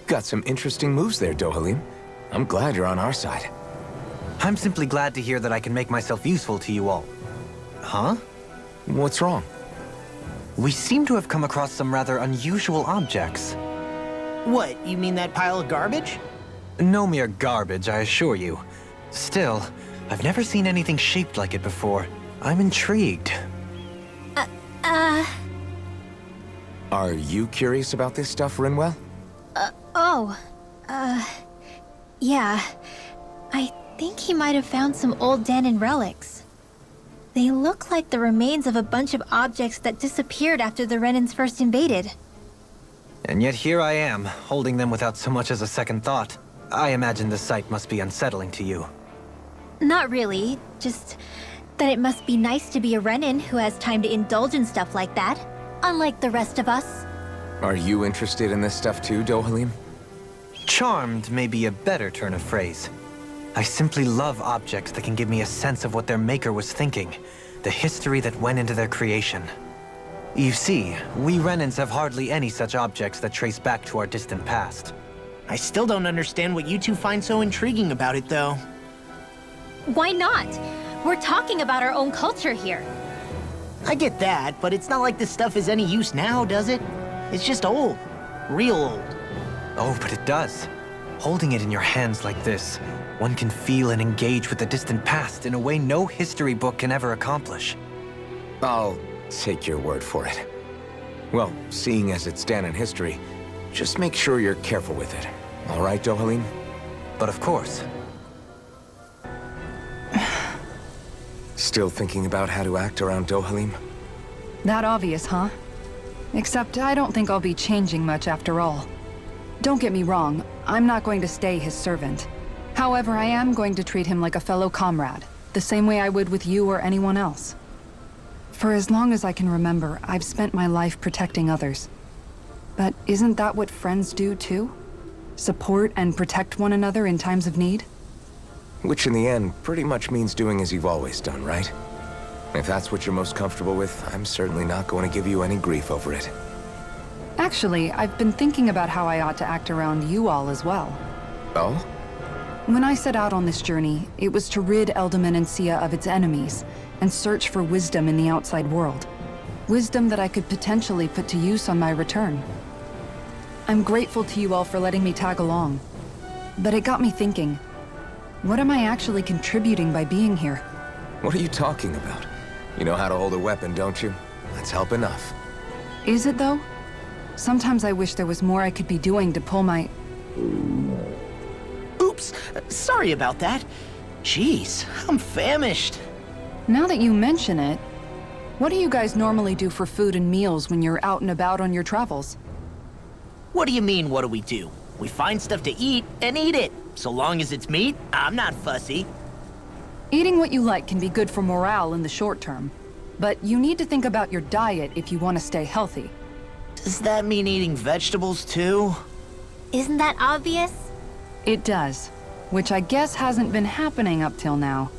Got some interesting moves there, Dohalim. I'm glad you're on our side. I'm simply glad to hear that I can make myself useful to you all. Huh? What's wrong? We seem to have come across some rather unusual objects. What, you mean that pile of garbage? No mere garbage, I assure you. Still, I've never seen anything shaped like it before. I'm intrigued. Are you curious about this stuff, Rinwell? Yeah. I think he might have found some old Danon relics. They look like the remains of a bunch of objects that disappeared after the Renans first invaded. And yet here I am, holding them without so much as a second thought. I imagine the sight must be unsettling to you. Not really, just that it must be nice to be a Renan who has time to indulge in stuff like that, unlike the rest of us. Are you interested in this stuff too, Dohalim? Charmed may be a better turn of phrase. I simply love objects that can give me a sense of what their maker was thinking, the history that went into their creation. You see, we Renans have hardly any such objects that trace back to our distant past. I still don't understand what you two find so intriguing about it, though. Why not? We're talking about our own culture here. I get that, but it's not like this stuff is any use now, does it? It's just old. Real old. Oh, but it does. Holding it in your hands like this, one can feel and engage with the distant past in a way no history book can ever accomplish. I'll take your word for it. Well, seeing as it's Danon history, just make sure you're careful with it. All right, Dohalim? But of course. Still thinking about how to act around Dohalim? That obvious, huh? Except I don't think I'll be changing much after all. Don't get me wrong, I'm not going to stay his servant. However, I am going to treat him like a fellow comrade, the same way I would with you or anyone else. For as long as I can remember, I've spent my life protecting others. But isn't that what friends do too? Support and protect one another in times of need? Which in the end pretty much means doing as you've always done, right? If that's what you're most comfortable with, I'm certainly not going to give you any grief over it. Actually, I've been thinking about how I ought to act around you all as well. Oh? When I set out on this journey, it was to rid Eldaman and Sia of its enemies, and search for wisdom in the outside world. Wisdom that I could potentially put to use on my return. I'm grateful to you all for letting me tag along. But it got me thinking, what am I actually contributing by being here? What are you talking about? You know how to hold a weapon, don't you? That's help enough. Is it though? Sometimes I wish there was more I could be doing to pull my... Oops, sorry about that. Jeez, I'm famished. Now that you mention it, what do you guys normally do for food and meals when you're out and about on your travels? What do you mean, what do we do? We find stuff to eat and eat it. So long as it's meat, I'm not fussy. Eating what you like can be good for morale in the short term, but you need to think about your diet if you want to stay healthy. Does that mean eating vegetables too? Isn't that obvious? It does, which I guess hasn't been happening up till now.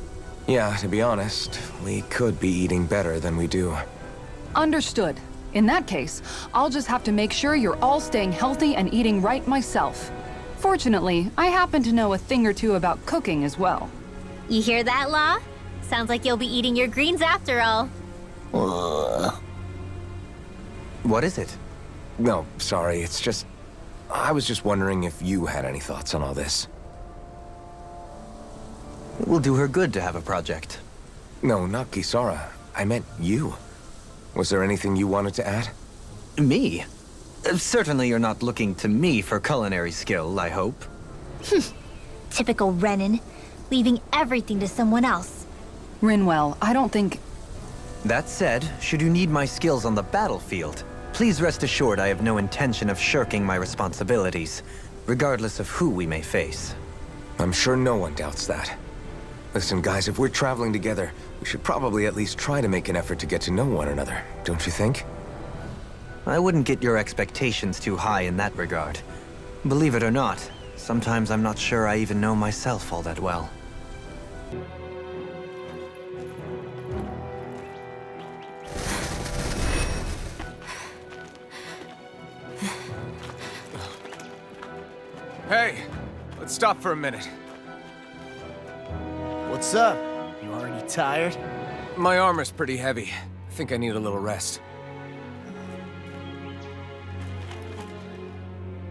Yeah, to be honest, we could be eating better than we do. Understood. In that case, I'll just have to make sure you're all staying healthy and eating right myself. Fortunately, I happen to know a thing or two about cooking as well. You hear that, Law? Sounds like you'll be eating your greens after all. What is it? No, sorry, it's just... I was just wondering if you had any thoughts on all this. It will do her good to have a project. No, not Gisara. I meant you. Was there anything you wanted to add? Me? Certainly you're not looking to me for culinary skill, I hope. Typical Renan, leaving everything to someone else. Rinwell, I don't think... That said, should you need my skills on the battlefield, please rest assured I have no intention of shirking my responsibilities, regardless of who we may face. I'm sure no one doubts that. Listen, guys, if we're traveling together, we should probably at least try to make an effort to get to know one another, don't you think? I wouldn't get your expectations too high in that regard. Believe it or not, sometimes I'm not sure I even know myself all that well. Hey, let's stop for a minute. What's up? You already tired? My armor's pretty heavy. I think I need a little rest.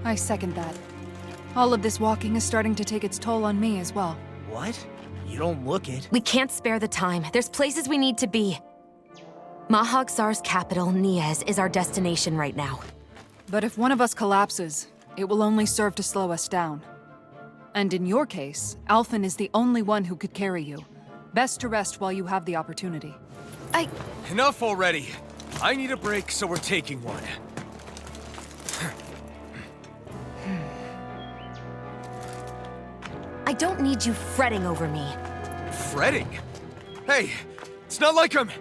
I second that. All of this walking is starting to take its toll on me as well. What? You don't look it. We can't spare the time. There's places we need to be. Mahag Saar's capital, Niez, is our destination right now. But if one of us collapses, it will only serve to slow us down. And in your case, Alphen is the only one who could carry you. Best to rest while you have the opportunity. Enough already. I need a break, so we're taking one. I don't need you fretting over me. Fretting? Hey, it's not like I'm...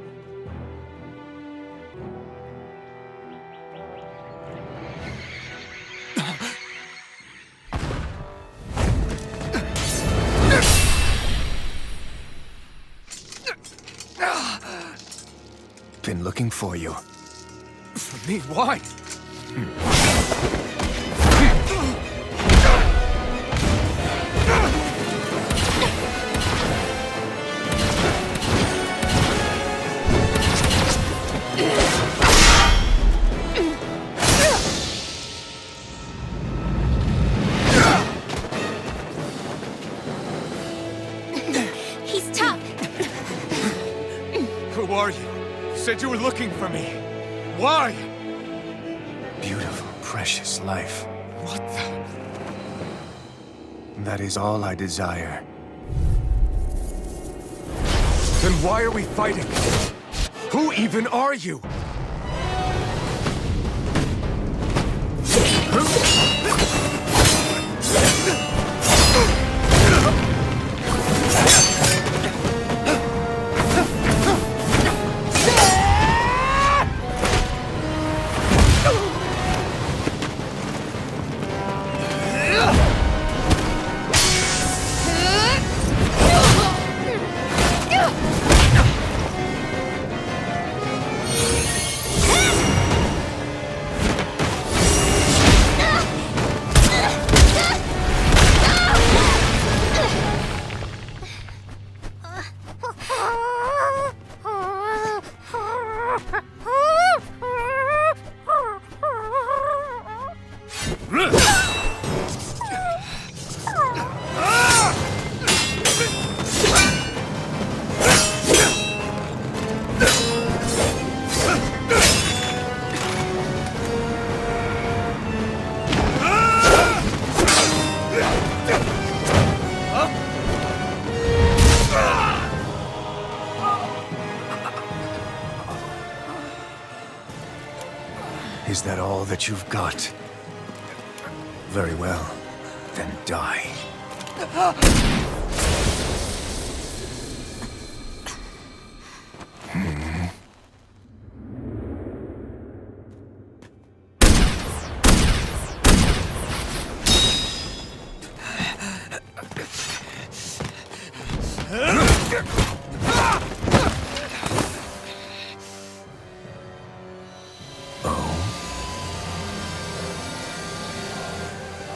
Been looking for you. For me, why? He's tough. Who are you? You said you were looking for me. Why? Beautiful, precious life. What the... That is all I desire. Then why are we fighting? Who even are you? Is that all that you've got? Very well. Then die.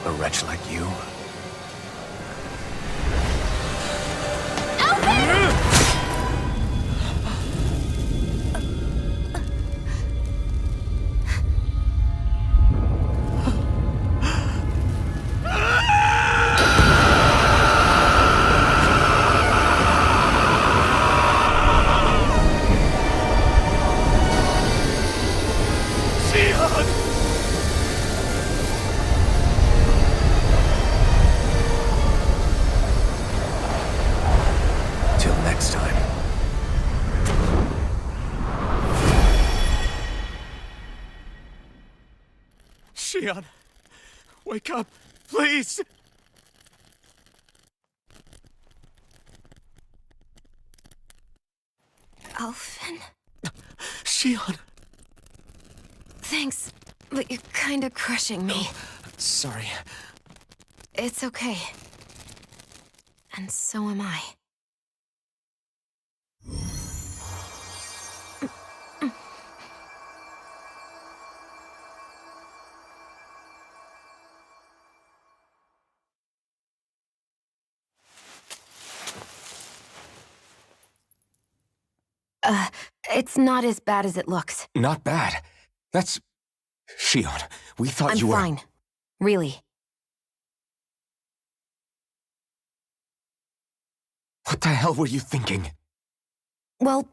A wretch like you? Till next time. Shion, wake up, please! Alphen? Shion! Thanks, but you're kinda crushing me. Sorry. It's okay. And so am I. It's not as bad as it looks. Not bad. That's... Shion, we thought I'm you were... fine. Really. What the hell were you thinking? Well,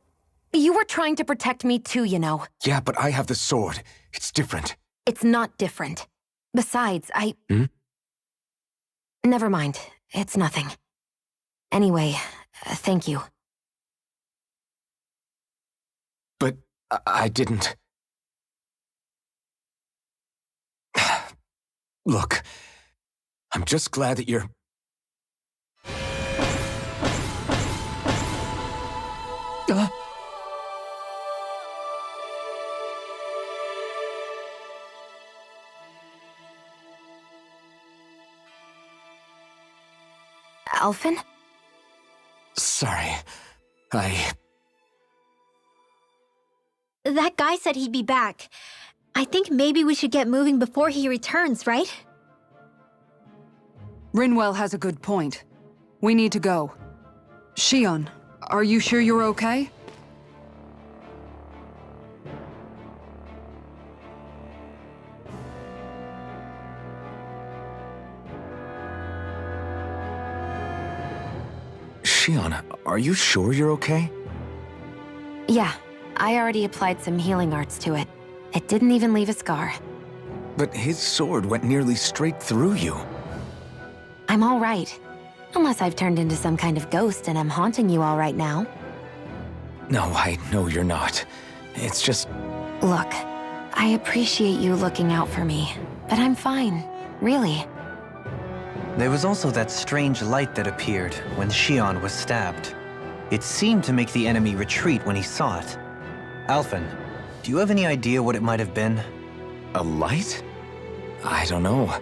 you were trying to protect me too, you know. Yeah, but I have the sword. It's different. It's not different. Besides, Never mind. It's nothing. Anyway, thank you. But I didn't... Look, I'm just glad that you're... Alphen? Sorry. That guy said he'd be back. I think maybe we should get moving before he returns, right? Rinwell has a good point. We need to go. Shion, are you sure you're okay? Shion, are you sure you're okay? Yeah, I already applied some healing arts to it. It didn't even leave a scar. But his sword went nearly straight through you. I'm all right. Unless I've turned into some kind of ghost and I'm haunting you all right now. No, I know you're not. It's just... Look, I appreciate you looking out for me, but I'm fine. Really. There was also that strange light that appeared when Shion was stabbed. It seemed to make the enemy retreat when he saw it. Alphen, do you have any idea what it might have been? A light? I don't know.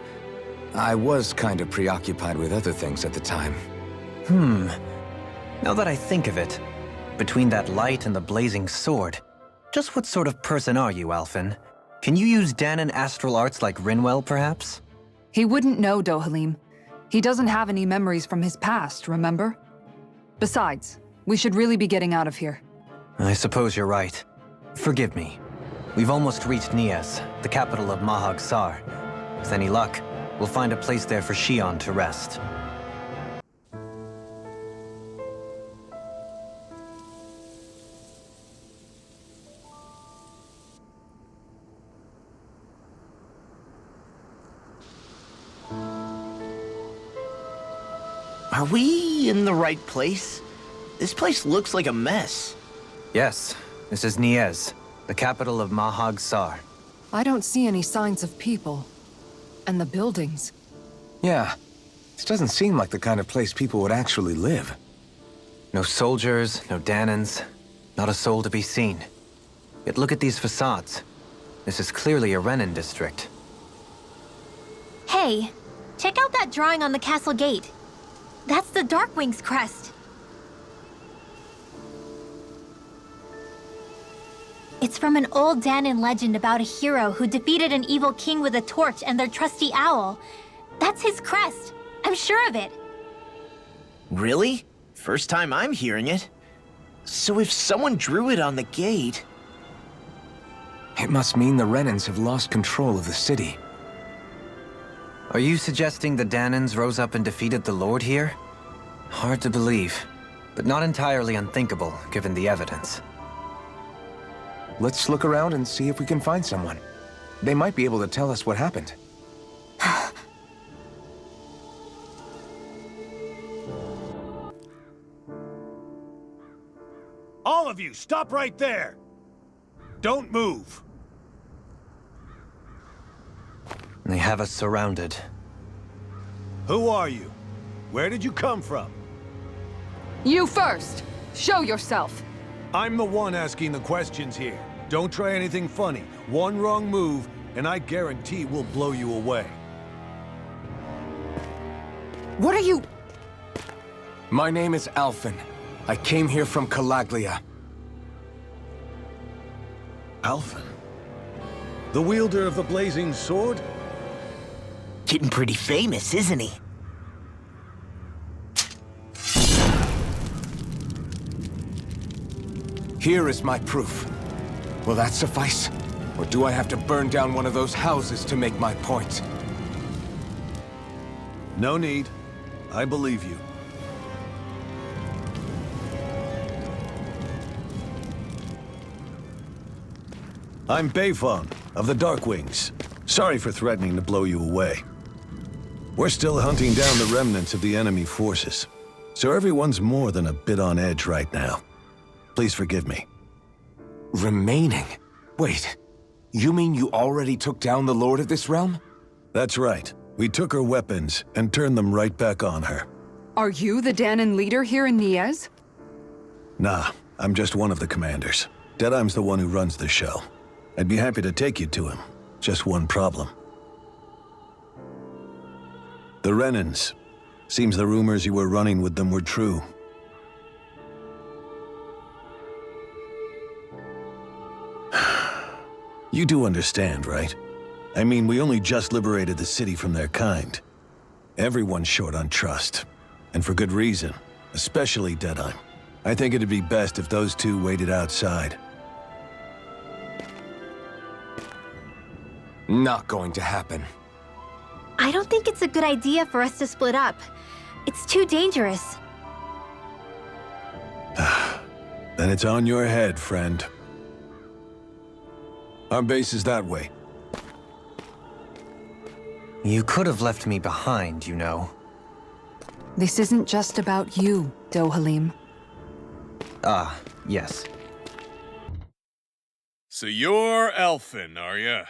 I was kind of preoccupied with other things at the time. Now that I think of it, between that light and the blazing sword, just what sort of person are you, Alphen? Can you use Danon astral arts like Rinwell, perhaps? He wouldn't know, Dohalim. He doesn't have any memories from his past, remember? Besides, we should really be getting out of here. I suppose you're right. Forgive me. We've almost reached Niez, the capital of Mahag Saar. With any luck, we'll find a place there for Shion to rest. Are we in the right place? This place looks like a mess. Yes, this is Niez, the capital of Mahag Saar. I don't see any signs of people. And the buildings. Yeah, this doesn't seem like the kind of place people would actually live. No soldiers, no Danons, not a soul to be seen. Yet look at these facades. This is clearly a Renin district. Hey, check out that drawing on the castle gate. That's the Darkwing's crest. It's from an old Danon legend about a hero who defeated an evil king with a torch and their trusty owl. That's his crest. I'm sure of it. Really? First time I'm hearing it. So if someone drew it on the gate... It must mean the Renins have lost control of the city. Are you suggesting the Danons rose up and defeated the Lord here? Hard to believe, but not entirely unthinkable, given the evidence. Let's look around and see if we can find someone. They might be able to tell us what happened. All of you, stop right there! Don't move! They have us surrounded. Who are you? Where did you come from? You first! Show yourself! I'm the one asking the questions here. Don't try anything funny. One wrong move, and I guarantee we'll blow you away. What are you... My name is Alphen. I came here from Calaglia. Alphen? The wielder of the blazing sword? Getting pretty famous, isn't he? Here is my proof. Will that suffice? Or do I have to burn down one of those houses to make my point? No need. I believe you. I'm Beifong, of the Darkwings. Sorry for threatening to blow you away. We're still hunting down the remnants of the enemy forces, so everyone's more than a bit on edge right now. Please forgive me. Remaining? Wait, you mean you already took down the Lord of this realm? That's right. We took her weapons and turned them right back on her. Are you the Danon leader here in Niez? Nah, I'm just one of the commanders. Deadeye's the one who runs the show. I'd be happy to take you to him. Just one problem. The Renans. Seems the rumors you were running with them were true. You do understand, right? I mean, we only just liberated the city from their kind. Everyone's short on trust. And for good reason. Especially Deadeye. I think it'd be best if those two waited outside. Not going to happen. I don't think it's a good idea for us to split up. It's too dangerous. Then it's on your head, friend. Our base is that way. You could have left me behind, you know. This isn't just about you, Dohalim. Ah, yes. So you're elfin, are ya?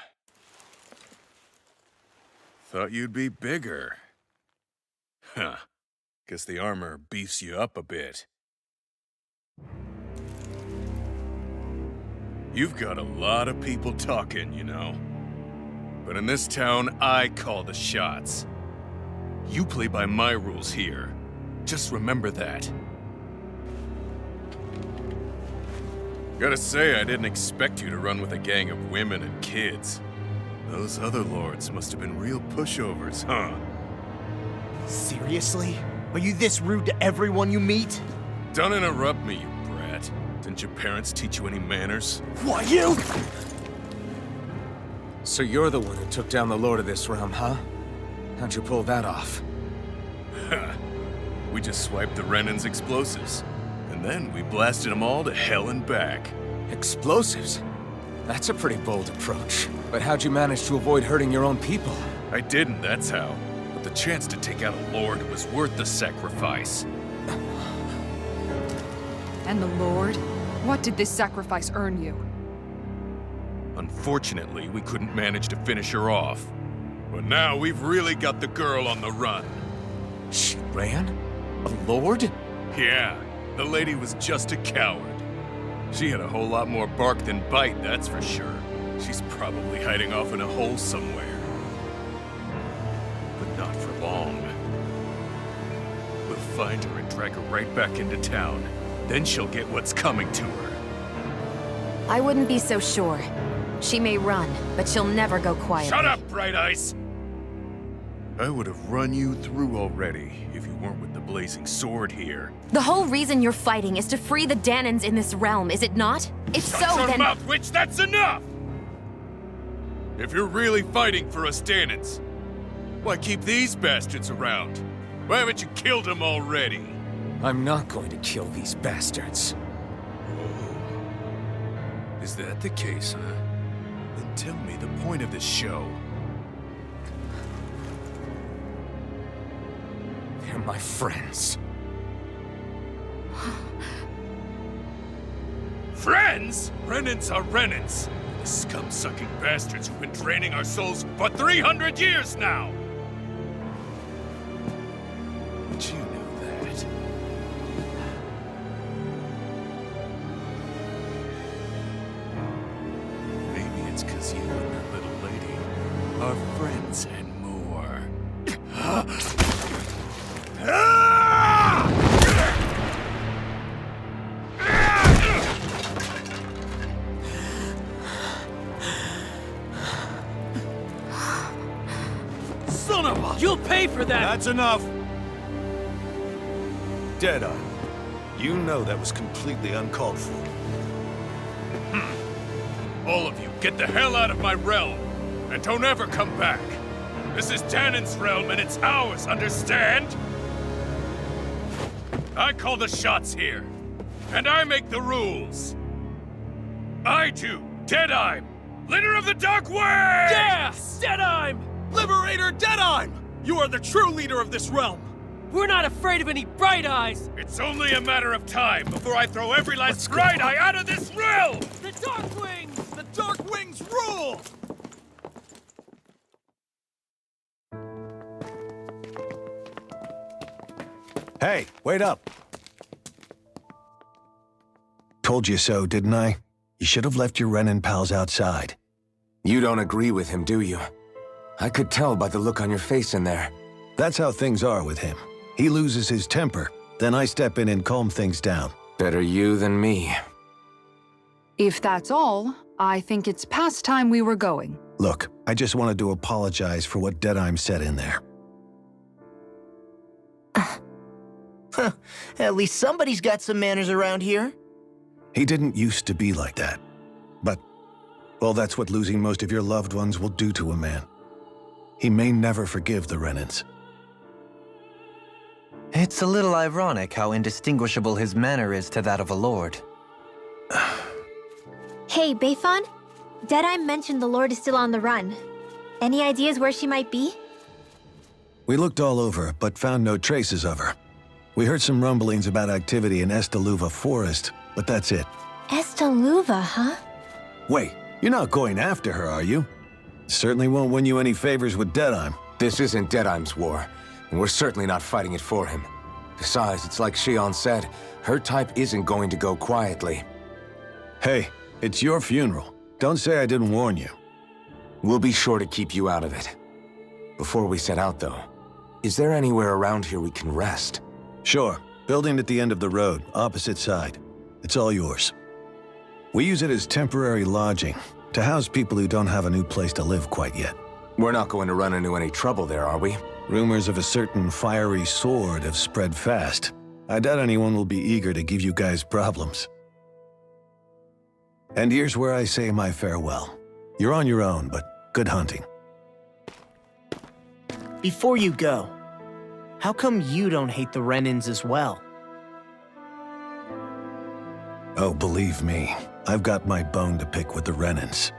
Thought you'd be bigger. Huh. Guess the armor beefs you up a bit. You've got a lot of people talking, you know. But in this town, I call the shots. You play by my rules here. Just remember that. Gotta say, I didn't expect you to run with a gang of women and kids. Those other lords must have been real pushovers, huh? Seriously? Are you this rude to everyone you meet? Don't interrupt me, you brat. Didn't your parents teach you any manners? What, you? So you're the one who took down the Lord of this realm, huh? How'd you pull that off? We just swiped the Renan's explosives. And then we blasted them all to hell and back. Explosives? That's a pretty bold approach. But how'd you manage to avoid hurting your own people? I didn't, that's how. But the chance to take out a lord was worth the sacrifice. And the Lord? What did this sacrifice earn you? Unfortunately, we couldn't manage to finish her off. But now we've really got the girl on the run. She ran? A lord? Yeah, the lady was just a coward. She had a whole lot more bark than bite, that's for sure. She's probably hiding off in a hole somewhere. But not for long. We'll find her and drag her right back into town. Then she'll get what's coming to her. I wouldn't be so sure. She may run, but she'll never go quietly. Shut up, Bright Eyes! I would have run you through already if you weren't with the blazing sword here. The whole reason you're fighting is to free the Danons in this realm, is it not? If so, Shut your then— mouth, witch! That's enough! If you're really fighting for us Danons, why keep these bastards around? Why haven't you killed them already? I'm not going to kill these bastards. Oh. Is that the case, huh? Then tell me the point of this show. They're my friends. Friends? Renans are Renans. The scum-sucking bastards who've been draining our souls for 300 years now! But you know that. Maybe it's 'cause you and that little lady are friends and more. Son of a... You'll pay for that! That's enough! Deadeye, you know that was completely uncalled for. All of you, get the hell out of my realm! And don't ever come back! This is Danon's realm and it's ours, understand? I call the shots here. And I make the rules. I do, Deadime, leader of the Dark Wings! Yes! Deadime! Liberator Deadime! You are the true leader of this realm! We're not afraid of any Bright Eyes! It's only a matter of time before I throw every last Bright Eye out of this realm! The Dark Wings! The Dark Wings rule! Hey, wait up! Told you so, didn't I? You should have left your Renin pals outside. You don't agree with him, do you? I could tell by the look on your face in there. That's how things are with him. He loses his temper, then I step in and calm things down. Better you than me. If that's all, I think it's past time we were going. Look, I just wanted to apologize for what Deadime said in there. At least somebody's got some manners around here. He didn't used to be like that. But, well, that's what losing most of your loved ones will do to a man. He may never forgive the Renins. It's a little ironic how indistinguishable his manner is to that of a lord. Hey, Beifan? Deadeye mentioned the Lord is still on the run. Any ideas where she might be? We looked all over, but found no traces of her. We heard some rumblings about activity in Estaluva Forest, but that's it. Estaluva, huh? Wait, you're not going after her, are you? Certainly won't win you any favors with Deadime. This isn't Deadime's war, and we're certainly not fighting it for him. Besides, it's like Shion said, her type isn't going to go quietly. Hey, it's your funeral. Don't say I didn't warn you. We'll be sure to keep you out of it. Before we set out, though, is there anywhere around here we can rest? Sure. Building at the end of the road, opposite side. It's all yours. We use it as temporary lodging, to house people who don't have a new place to live quite yet. We're not going to run into any trouble there, are we? Rumors of a certain fiery sword have spread fast. I doubt anyone will be eager to give you guys problems. And here's where I say my farewell. You're on your own, but good hunting. Before you go, how come you don't hate the Renins as well? Oh, believe me, I've got my bone to pick with the Renins.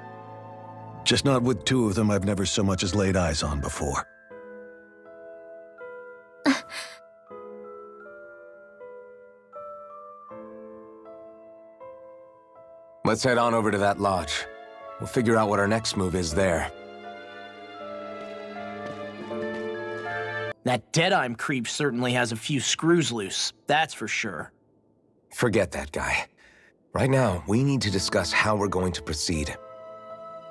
Just not with two of them I've never so much as laid eyes on before. Let's head on over to that lodge. We'll figure out what our next move is there. That Deadime creep certainly has a few screws loose, that's for sure. Forget that guy. Right now, we need to discuss how we're going to proceed.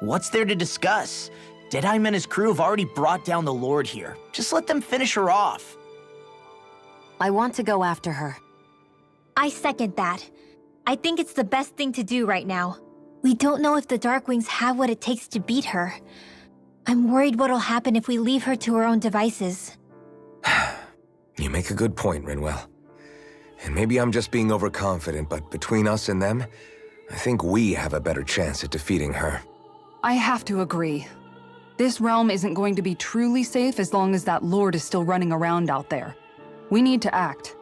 What's there to discuss? Deadime and his crew have already brought down the Lord here. Just let them finish her off. I want to go after her. I second that. I think it's the best thing to do right now. We don't know if the Darkwings have what it takes to beat her. I'm worried what'll happen if we leave her to her own devices. You make a good point, Rinwell. And maybe I'm just being overconfident, but between us and them, I think we have a better chance at defeating her. I have to agree. This realm isn't going to be truly safe as long as that Lord is still running around out there. We need to act.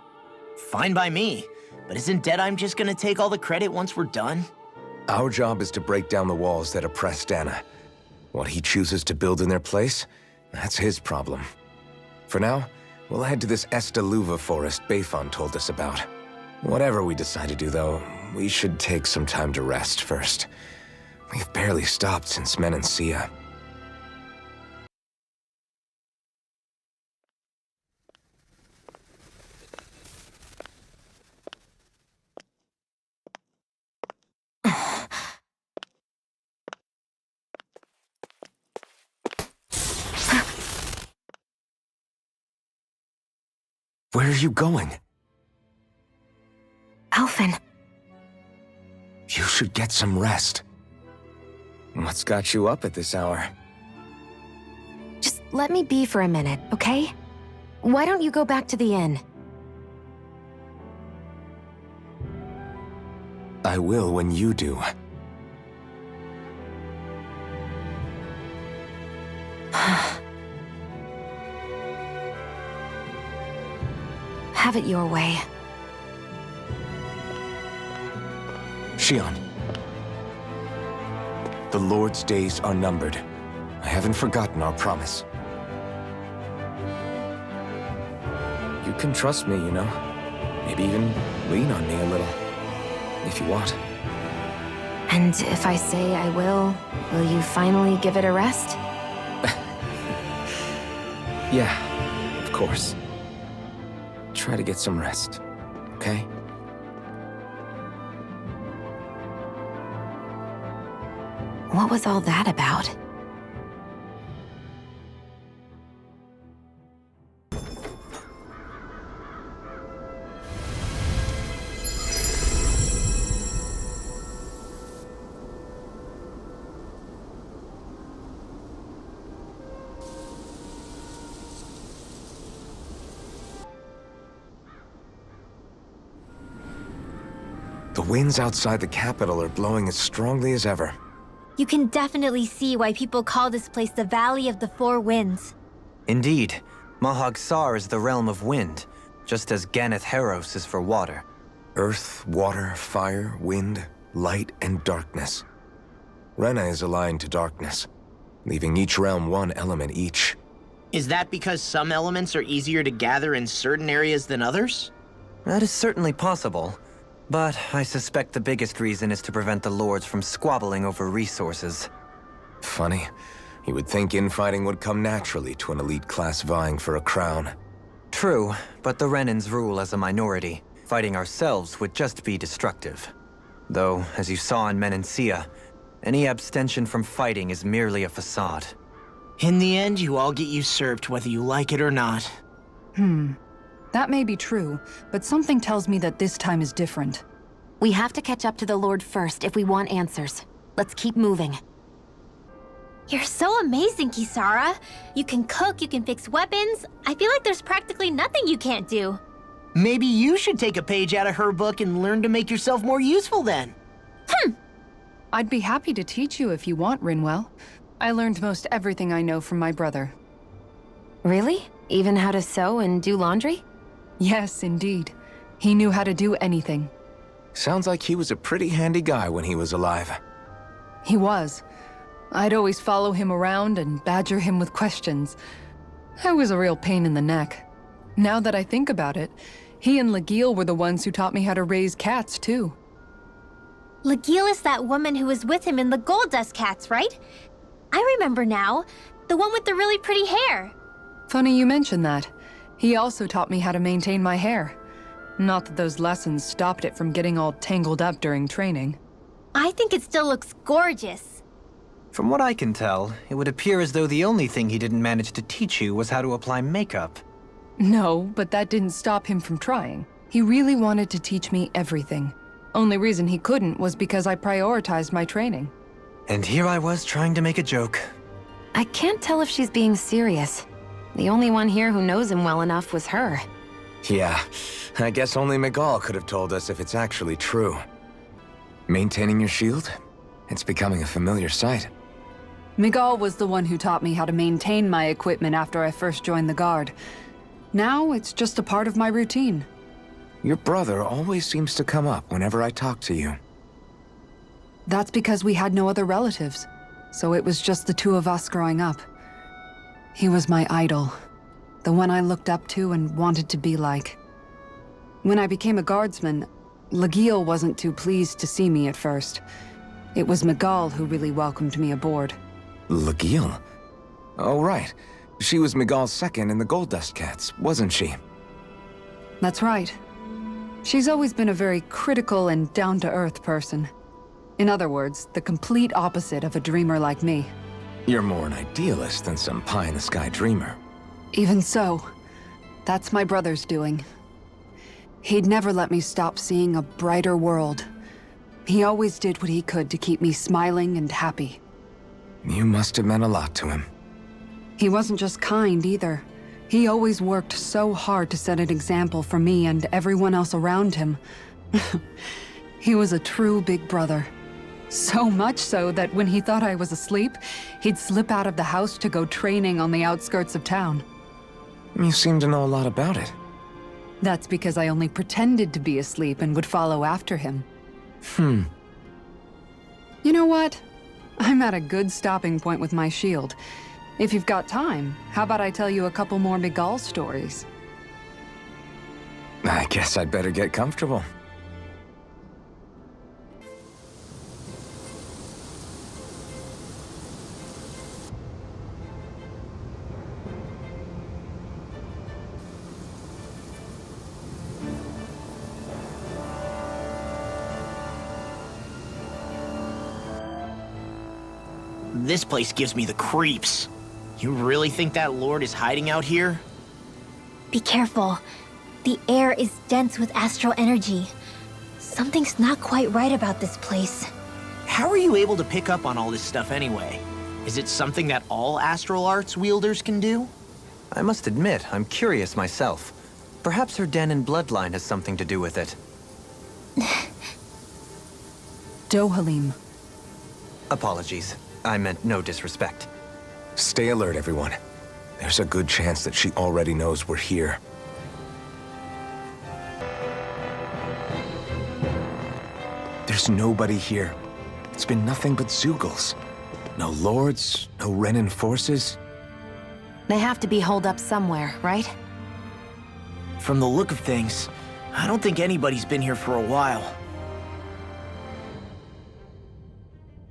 Fine by me. But isn't Deadime just gonna take all the credit once we're done? Our job is to break down the walls that oppress Dana. What he chooses to build in their place, that's his problem. For now, we'll head to this Estaluva forest Beifan told us about. Whatever we decide to do, though, we should take some time to rest first. We've barely stopped since Menancia. Where are you going? Alphen. You should get some rest. What's got you up at this hour? Just let me be for a minute, okay? Why don't you go back to the inn? I will when you do. Have it your way. Shion. The Lord's days are numbered. I haven't forgotten our promise. You can trust me, you know. Maybe even lean on me a little. If you want. And if I say I will you finally give it a rest? Yeah, of course. Try to get some rest, okay? What was all that about? The winds outside the capital are blowing as strongly as ever. You can definitely see why people call this place the Valley of the Four Winds. Indeed, Mahag Saar is the realm of wind, just as Ganeth Heros is for water. Earth, water, fire, wind, light, and darkness. Rena is aligned to darkness, leaving each realm one element each. Is that because some elements are easier to gather in certain areas than others? That is certainly possible. But I suspect the biggest reason is to prevent the lords from squabbling over resources. Funny. You would think infighting would come naturally to an elite class vying for a crown. True, but the Renans rule as a minority. Fighting ourselves would just be destructive. Though, as you saw in Menancia, any abstention from fighting is merely a facade. In the end, you all get usurped whether you like it or not. That may be true, but something tells me that this time is different. We have to catch up to the Lord first if we want answers. Let's keep moving. You're so amazing, Kisara. You can cook, you can fix weapons. I feel like there's practically nothing you can't do. Maybe you should take a page out of her book and learn to make yourself more useful then. I'd be happy to teach you if you want, Rinwell. I learned most everything I know from my brother. Really? Even how to sew and do laundry? Yes, indeed. He knew how to do anything. Sounds like he was a pretty handy guy when he was alive. He was. I'd always follow him around and badger him with questions. I was a real pain in the neck. Now that I think about it, he and Legil were the ones who taught me how to raise cats, too. Legil is that woman who was with him in the Gold Dust Cats, right? I remember now. The one with the really pretty hair. Funny you mention that. He also taught me how to maintain my hair. Not that those lessons stopped it from getting all tangled up during training. I think it still looks gorgeous. From what I can tell, it would appear as though the only thing he didn't manage to teach you was how to apply makeup. No, but that didn't stop him from trying. He really wanted to teach me everything. Only reason he couldn't was because I prioritized my training. And here I was trying to make a joke. I can't tell if she's being serious. The only one here who knows him well enough was her. Yeah, I guess only Miguel could have told us if it's actually true. Maintaining your shield? It's becoming a familiar sight. Miguel was the one who taught me how to maintain my equipment after I first joined the Guard. Now it's just a part of my routine. Your brother always seems to come up whenever I talk to you. That's because we had no other relatives, so it was just the two of us growing up. He was my idol, the one I looked up to and wanted to be like. When I became a guardsman, Legil wasn't too pleased to see me at first. It was Miguel who really welcomed me aboard. Legil? Oh, right. She was Miguel's second in the Gold Dust Cats, wasn't she? That's right. She's always been a very critical and down-to-earth person. In other words, the complete opposite of a dreamer like me. You're more an idealist than some pie-in-the-sky dreamer. Even so, that's my brother's doing. He'd never let me stop seeing a brighter world. He always did what he could to keep me smiling and happy. You must have meant a lot to him. He wasn't just kind either. He always worked so hard to set an example for me and everyone else around him. He was a true big brother. So much so that when he thought I was asleep, he'd slip out of the house to go training on the outskirts of town. You seem to know a lot about it. That's because I only pretended to be asleep and would follow after him. You know what? I'm at a good stopping point with my shield. If you've got time, how about I tell you a couple more Miguel stories? I guess I'd better get comfortable. This place gives me the creeps. You really think that lord is hiding out here? Be careful. The air is dense with astral energy. Something's not quite right about this place. How are you able to pick up on all this stuff anyway? Is it something that all astral arts wielders can do? I must admit, I'm curious myself. Perhaps her Danon bloodline has something to do with it. Dohalim. Apologies. I meant no disrespect. Stay alert, everyone. There's a good chance that she already knows we're here. There's nobody here. It's been nothing but Zeugles. No lords, no Renan forces. They have to be holed up somewhere, right? From the look of things, I don't think anybody's been here for a while.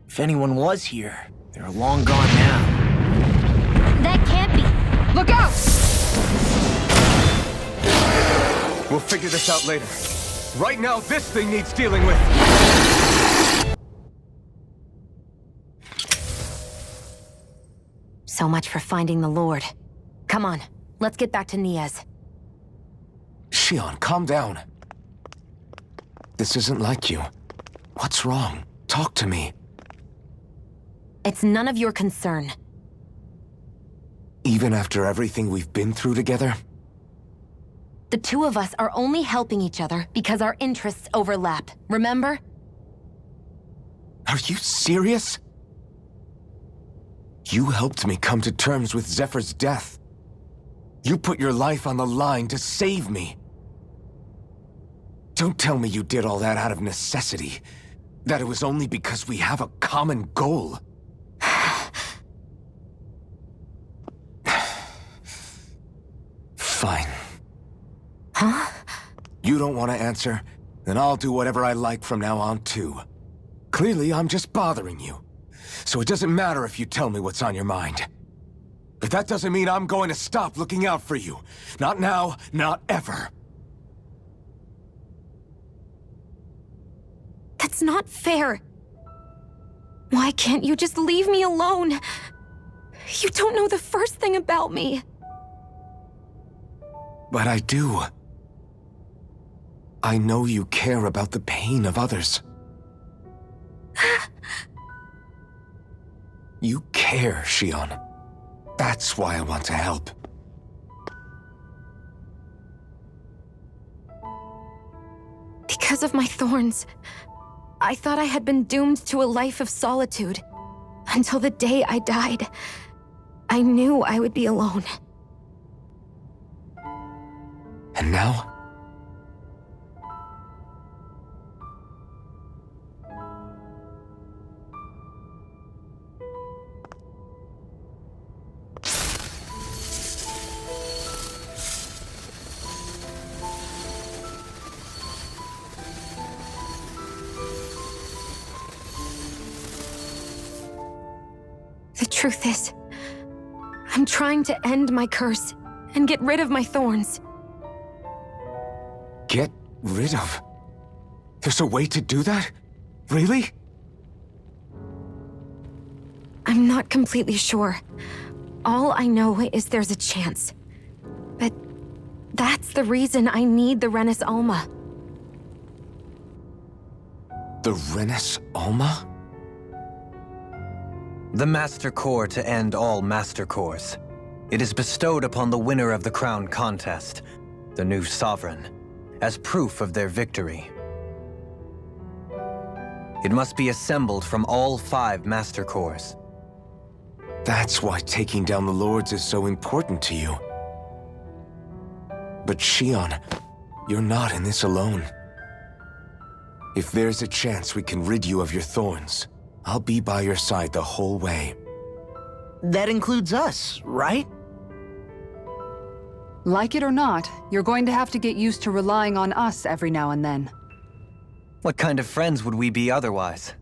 If anyone was here, they're long gone now. That can't be. Look out! We'll figure this out later. Right now, this thing needs dealing with. So much for finding the Lord. Come on, let's get back to Niaz. Shion, calm down. This isn't like you. What's wrong? Talk to me. It's none of your concern. Even after everything we've been through together? The two of us are only helping each other because our interests overlap, remember? Are you serious? You helped me come to terms with Zephyr's death. You put your life on the line to save me. Don't tell me you did all that out of necessity. That it was only because we have a common goal. Fine. Huh? You don't want to answer? Then I'll do whatever I like from now on, too. Clearly, I'm just bothering you. So it doesn't matter if you tell me what's on your mind. But that doesn't mean I'm going to stop looking out for you. Not now, not ever. That's not fair. Why can't you just leave me alone? You don't know the first thing about me. But I do. I know you care about the pain of others. You care, Shion. That's why I want to help. Because of my thorns, I thought I had been doomed to a life of solitude. Until the day I died, I knew I would be alone. And now? The truth is, I'm trying to end my curse and get rid of my thorns. Get rid of? There's a way to do that? Really? I'm not completely sure. All I know is there's a chance. But that's the reason I need the Renis Alma. The Renis Alma? The Master Core to end all Master Cores. It is bestowed upon the winner of the Crown Contest, the new Sovereign, as proof of their victory. It must be assembled from all 5 Master Cores. That's why taking down the Lords is so important to you. But Shion, you're not in this alone. If there's a chance we can rid you of your thorns, I'll be by your side the whole way. That includes us, right? Like it or not, you're going to have to get used to relying on us every now and then. What kind of friends would we be otherwise?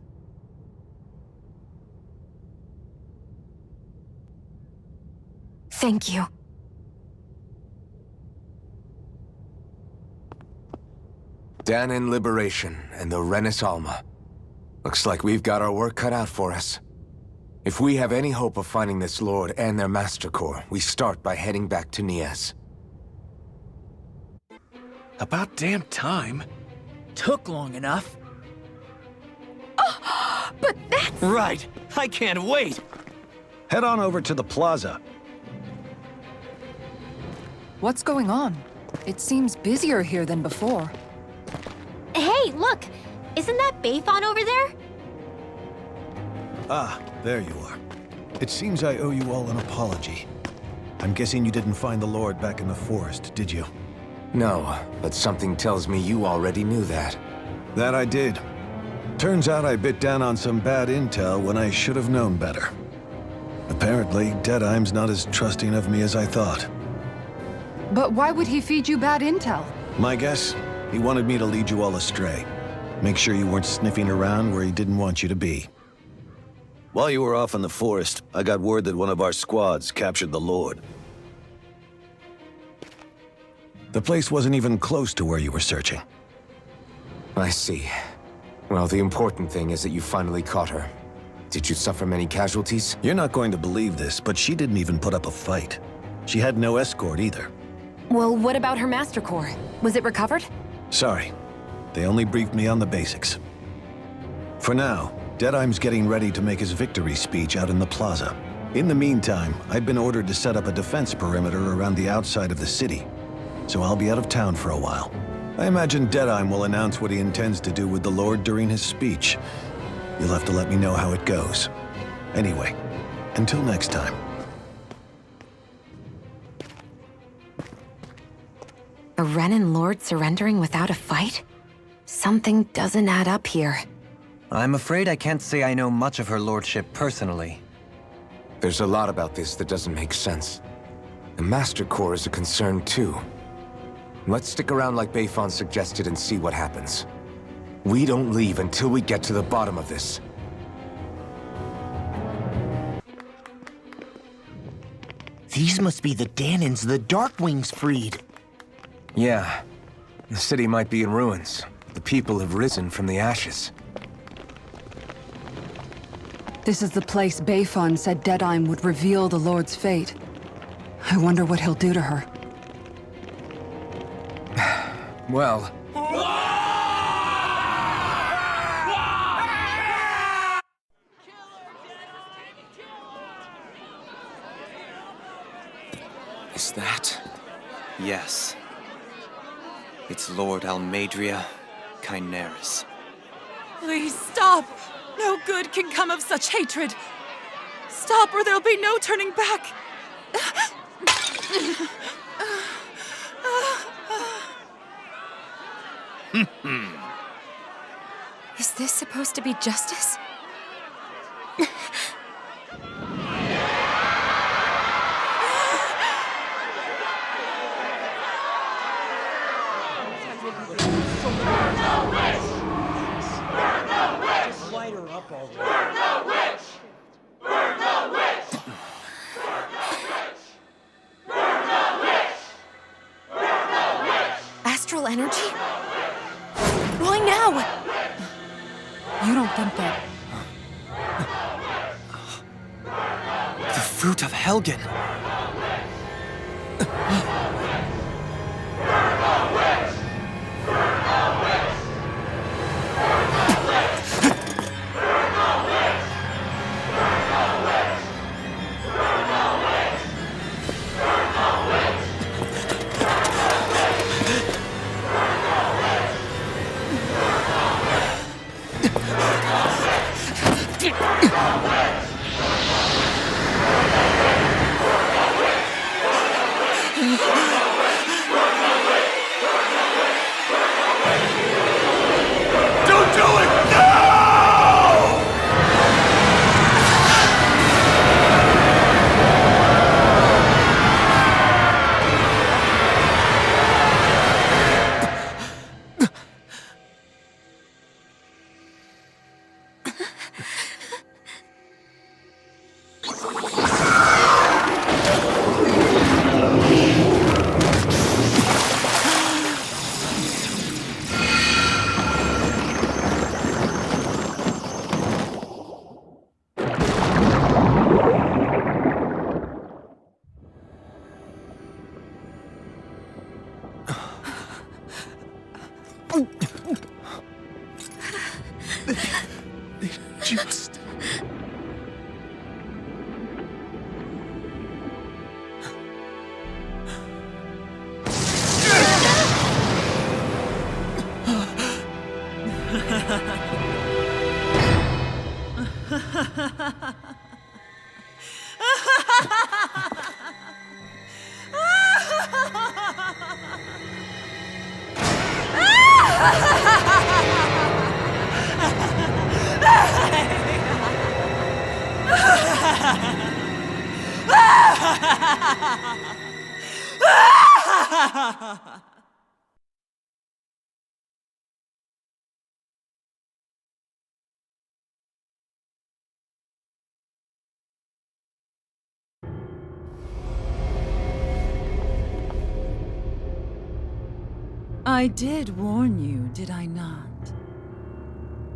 Thank you. Danin Liberation and the Renis Alma. Looks like we've got our work cut out for us. If we have any hope of finding this Lord and their Master Core, we start by heading back to Nias. About damn time. Took long enough. But that's... Right. I can't wait. Head on over to the plaza. What's going on? It seems busier here than before. Hey, look! Isn't that Bayfon over there? Ah, there you are. It seems I owe you all an apology. I'm guessing you didn't find the Lord back in the forest, did you? No, but something tells me you already knew that. That I did. Turns out I bit down on some bad intel when I should have known better. Apparently, Deadeye's not as trusting of me as I thought. But why would he feed you bad intel? My guess? He wanted me to lead you all astray. Make sure you weren't sniffing around where he didn't want you to be. While you were off in the forest, I got word that one of our squads captured the Lord. The place wasn't even close to where you were searching. I see. Well, the important thing is that you finally caught her. Did you suffer many casualties? You're not going to believe this, but she didn't even put up a fight. She had no escort either. Well, what about her Master Core? Was it recovered? Sorry. They only briefed me on the basics. For now, Deadeye's getting ready to make his victory speech out in the plaza. In the meantime, I've been ordered to set up a defense perimeter around the outside of the city, so I'll be out of town for a while. I imagine Deadeye will announce what he intends to do with the Lord during his speech. You'll have to let me know how it goes. Anyway, until next time. A Renin Lord surrendering without a fight? Something doesn't add up here. I'm afraid I can't say I know much of her lordship personally. There's a lot about this that doesn't make sense. The Master Core is a concern too. Let's stick around like Bayfon suggested and see what happens. We don't leave until we get to the bottom of this. These must be the Danins the Darkwings freed. Yeah. The city might be in ruins. The people have risen from the ashes. This is the place Bayfon said Deadeye would reveal the Lord's fate. I wonder what he'll do to her. Well... Is that? Yes. It's Lord Almadria Kynaris. Please stop! No good can come of such hatred. Stop or there'll be no turning back. Is this supposed to be justice? Astral energy? Why now? You don't think that... The fruit of Helgen! I did warn you, did I not?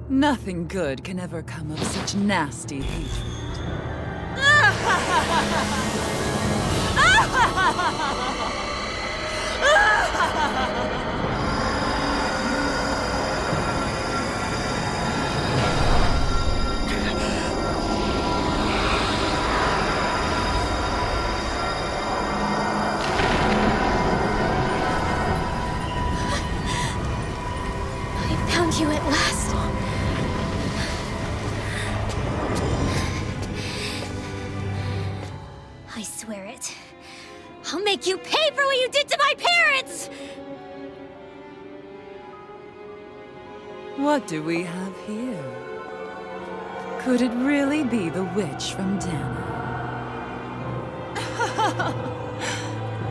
Nothing good can ever come of such nasty hatred. Found you at last. I swear it. I'll make you pay for what you did to my parents! What do we have here? Could it really be the witch from Dana?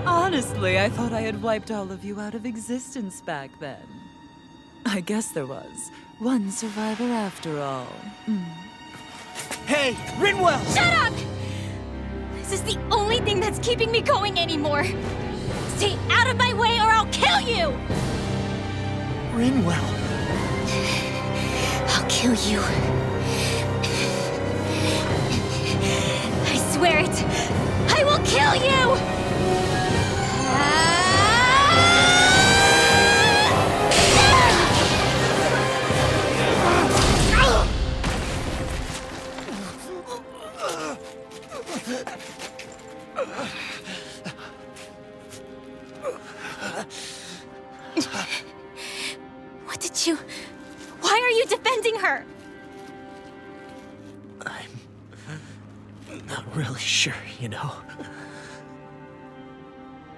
Honestly, I thought I had wiped all of you out of existence back then. I guess there was one survivor after all. Hey, Rinwell! Shut up! This is the only thing that's keeping me going anymore. Stay out of my way or I'll kill you! Rinwell. I'll kill you. I swear it. I will kill you! What did you... Why are you defending her? I'm not really sure, you know.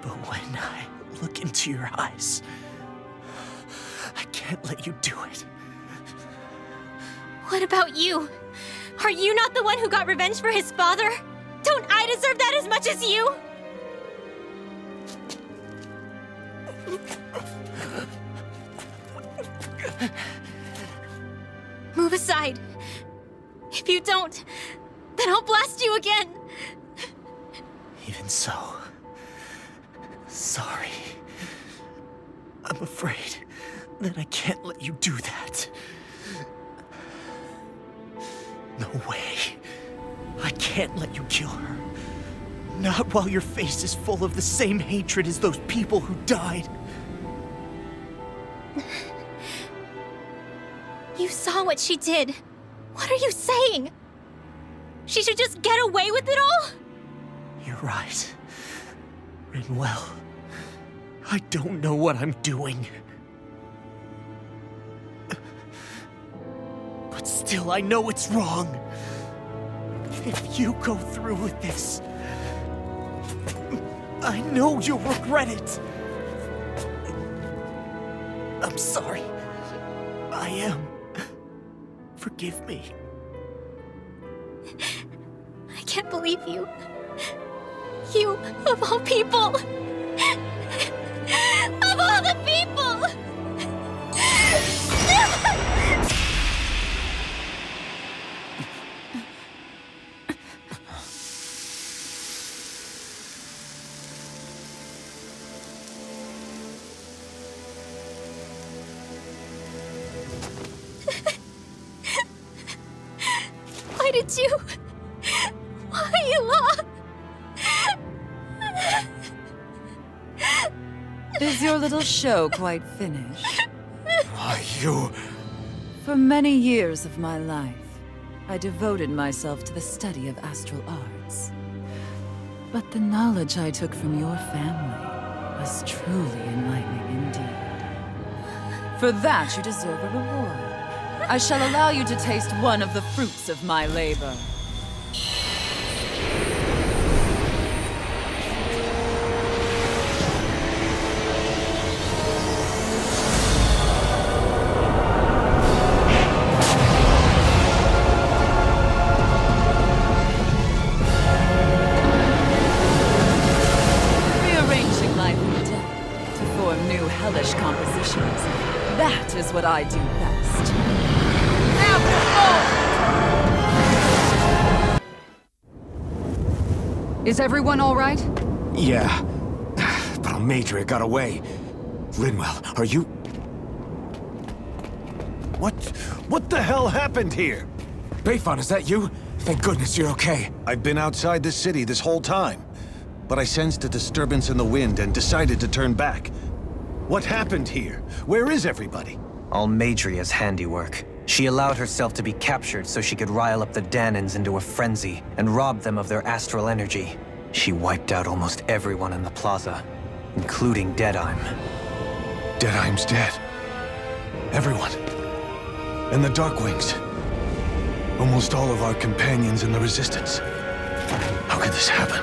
But when I look into your eyes, I can't let you do it. What about you? Are you not the one who got revenge for his father? Don't I deserve that as much as you? Move aside. If you don't, then I'll blast you again. Even so, sorry. I'm afraid that I can't let you do that. No way. I can't let you kill her. Not while your face is full of the same hatred as those people who died. You saw what she did. What are you saying? She should just get away with it all? You're right. Rinwell. I don't know what I'm doing. But still, I know it's wrong. If you go through with this, I know you'll regret it. I'm sorry. I am. Forgive me. I can't believe you. You, of all people. Of all the people! Why did you... Why, Ela? Is your little show quite finished? Why, you... For many years of my life, I devoted myself to the study of astral arts. But the knowledge I took from your family was truly enlightening indeed. For that, you deserve a reward. I shall allow you to taste one of the fruits of my labor. life and death, to form new hellish compositions. That is what I do best. Is everyone all right? Yeah. But Almeidrea got away. Linwell, are you... What the hell happened here? Bayfon, is that you? Thank goodness you're okay. I've been outside the city this whole time, but I sensed a disturbance in the wind and decided to turn back. What happened here? Where is everybody? Almeidrea's handiwork. She allowed herself to be captured so she could rile up the Danans into a frenzy and rob them of their astral energy. She wiped out almost everyone in the plaza, including Deadheim. Deadheim's dead. Everyone. And the Darkwings. Almost all of our companions in the Resistance. How could this happen?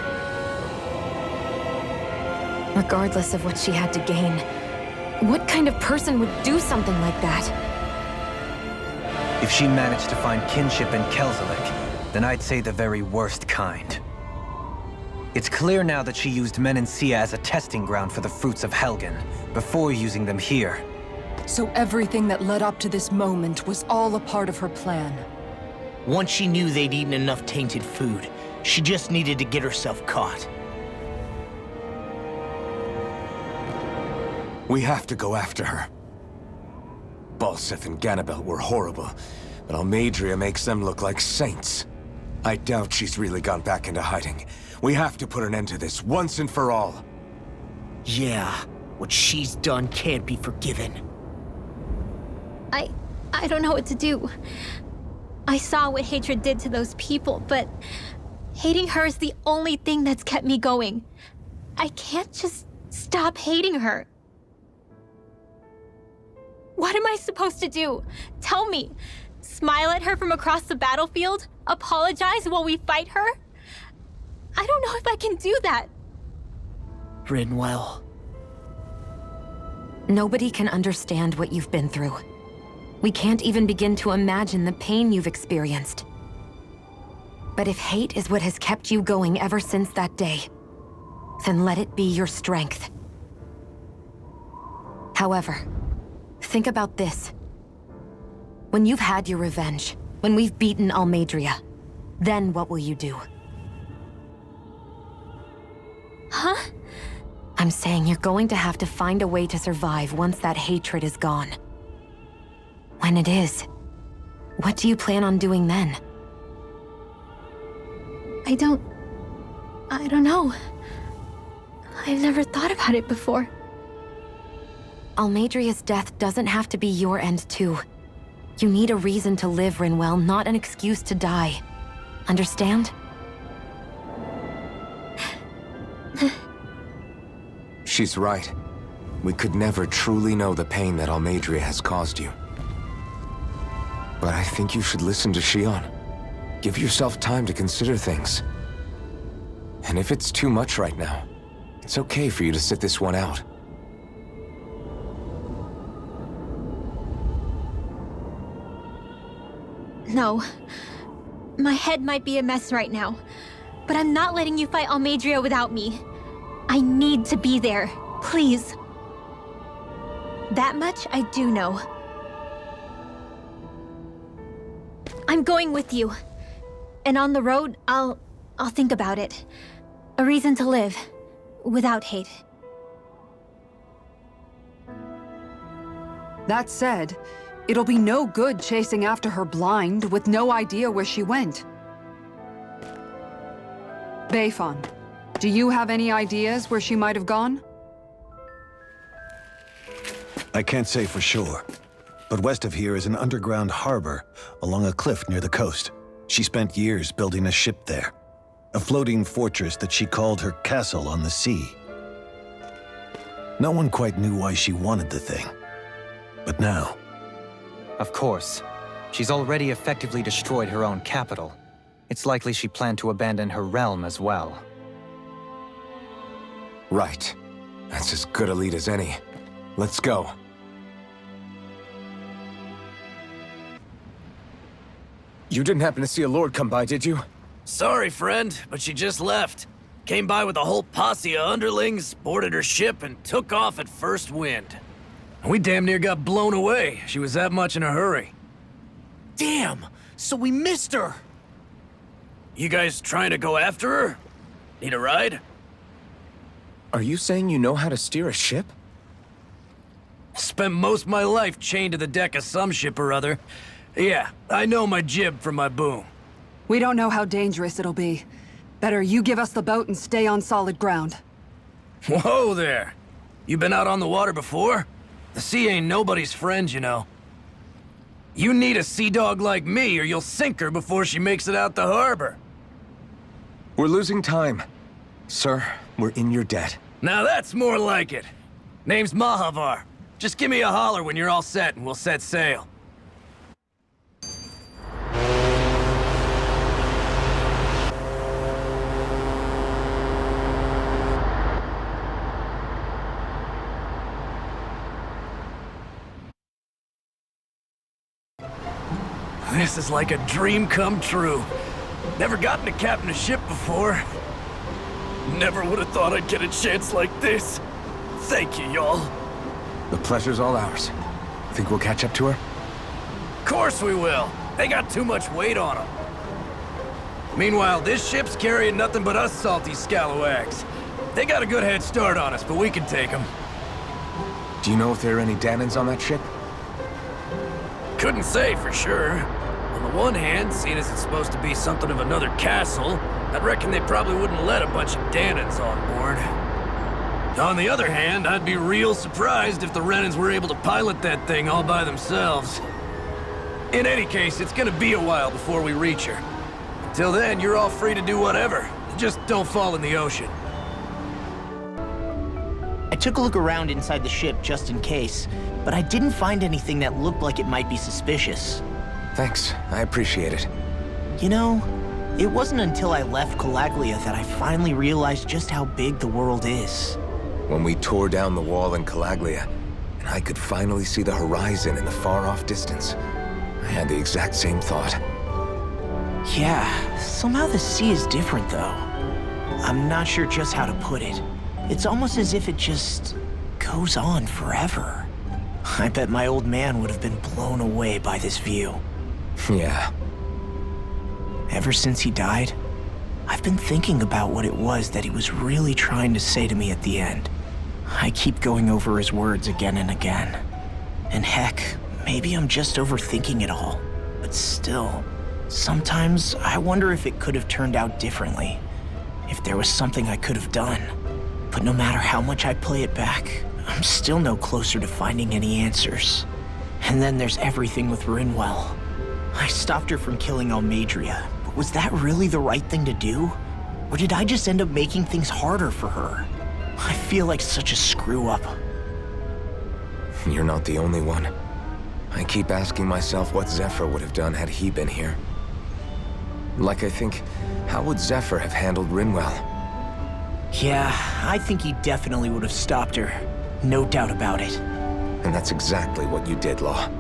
Regardless of what she had to gain, what kind of person would do something like that? If she managed to find kinship in Kelzelik, then I'd say the very worst kind. It's clear now that she used Menancia as a testing ground for the fruits of Helgen, before using them here. So everything that led up to this moment was all a part of her plan. Once she knew they'd eaten enough tainted food, she just needed to get herself caught. We have to go after her. Balseth and Ganabel were horrible, but Almeidrea makes them look like saints. I doubt she's really gone back into hiding. We have to put an end to this once and for all. Yeah, what she's done can't be forgiven. I don't know what to do. I saw what hatred did to those people, but hating her is the only thing that's kept me going. I can't just stop hating her. What am I supposed to do? Tell me. Smile at her from across the battlefield? Apologize while we fight her? I don't know if I can do that. Rinwell. Nobody can understand what you've been through. We can't even begin to imagine the pain you've experienced. But if hate is what has kept you going ever since that day, then let it be your strength. However, think about this. When you've had your revenge, when we've beaten Almeidrea, then what will you do? Huh? I'm saying you're going to have to find a way to survive once that hatred is gone. When it is, what do you plan on doing then? I don't know. I've never thought about it before. Almeidrea's death doesn't have to be your end too. You need a reason to live, Rinwell, not an excuse to die. Understand? She's right. We could never truly know the pain that Almeidrea has caused you. But I think you should listen to Shion. Give yourself time to consider things. And if it's too much right now, it's okay for you to sit this one out. No. My head might be a mess right now, but I'm not letting you fight Almeidrea without me. I need to be there, please. That much I do know. I'm going with you. And on the road, I'll think about it. A reason to live, without hate. That said, it'll be no good chasing after her blind with no idea where she went. Bayfon, do you have any ideas where she might have gone? I can't say for sure, but west of here is an underground harbor along a cliff near the coast. She spent years building a ship there, a floating fortress that she called her castle on the sea. No one quite knew why she wanted the thing, but now... Of course. She's already effectively destroyed her own capital. It's likely she planned to abandon her realm as well. Right. That's as good a lead as any. Let's go. You didn't happen to see a lord come by, did you? Sorry, friend, but she just left. Came by with a whole posse of underlings, boarded her ship, and took off at first wind. We damn near got blown away. She was that much in a hurry. Damn! So we missed her! You guys trying to go after her? Need a ride? Are you saying you know how to steer a ship? Spent most of my life chained to the deck of some ship or other. Yeah, I know my jib from my boom. We don't know how dangerous it'll be. Better you give us the boat and stay on solid ground. Whoa there! You been out on the water before? The sea ain't nobody's friend, you know. You need a sea dog like me, or you'll sink her before she makes it out the harbor. We're losing time. Sir, we're in your debt. Now that's more like it. Name's Mahavar. Just give me a holler when you're all set, and we'll set sail. This is like a dream come true. Never gotten to captain a ship before. Never would have thought I'd get a chance like this. Thank you, y'all. The pleasure's all ours. Think we'll catch up to her? Course we will. They got too much weight on them. Meanwhile, this ship's carrying nothing but us salty scalawags. They got a good head start on us, but we can take them. Do you know if there are any Danans on that ship? Couldn't say for sure. On the one hand, seeing as it's supposed to be something of another castle, I'd reckon they probably wouldn't let a bunch of Danans on board. On the other hand, I'd be real surprised if the Renans were able to pilot that thing all by themselves. In any case, it's gonna be a while before we reach her. Till then, you're all free to do whatever. Just don't fall in the ocean. I took a look around inside the ship just in case, but I didn't find anything that looked like it might be suspicious. Thanks, I appreciate it. You know, it wasn't until I left Calaglia that I finally realized just how big the world is. When we tore down the wall in Calaglia, and I could finally see the horizon in the far-off distance, I had the exact same thought. Yeah, somehow the sea is different though. I'm not sure just how to put it. It's almost as if it just goes on forever. I bet my old man would have been blown away by this view. Yeah. Ever since he died, I've been thinking about what it was that he was really trying to say to me at the end. I keep going over his words again and again. And heck, maybe I'm just overthinking it all. But still, sometimes I wonder if it could have turned out differently. If there was something I could have done. But no matter how much I play it back, I'm still no closer to finding any answers. And then there's everything with Rinwell. I stopped her from killing Almadria, but was that really the right thing to do? Or did I just end up making things harder for her? I feel like such a screw-up. You're not the only one. I keep asking myself what Zephyr would have done had he been here. Like, I think, how would Zephyr have handled Rinwell? Yeah, I think he definitely would have stopped her. No doubt about it. And that's exactly what you did, Law.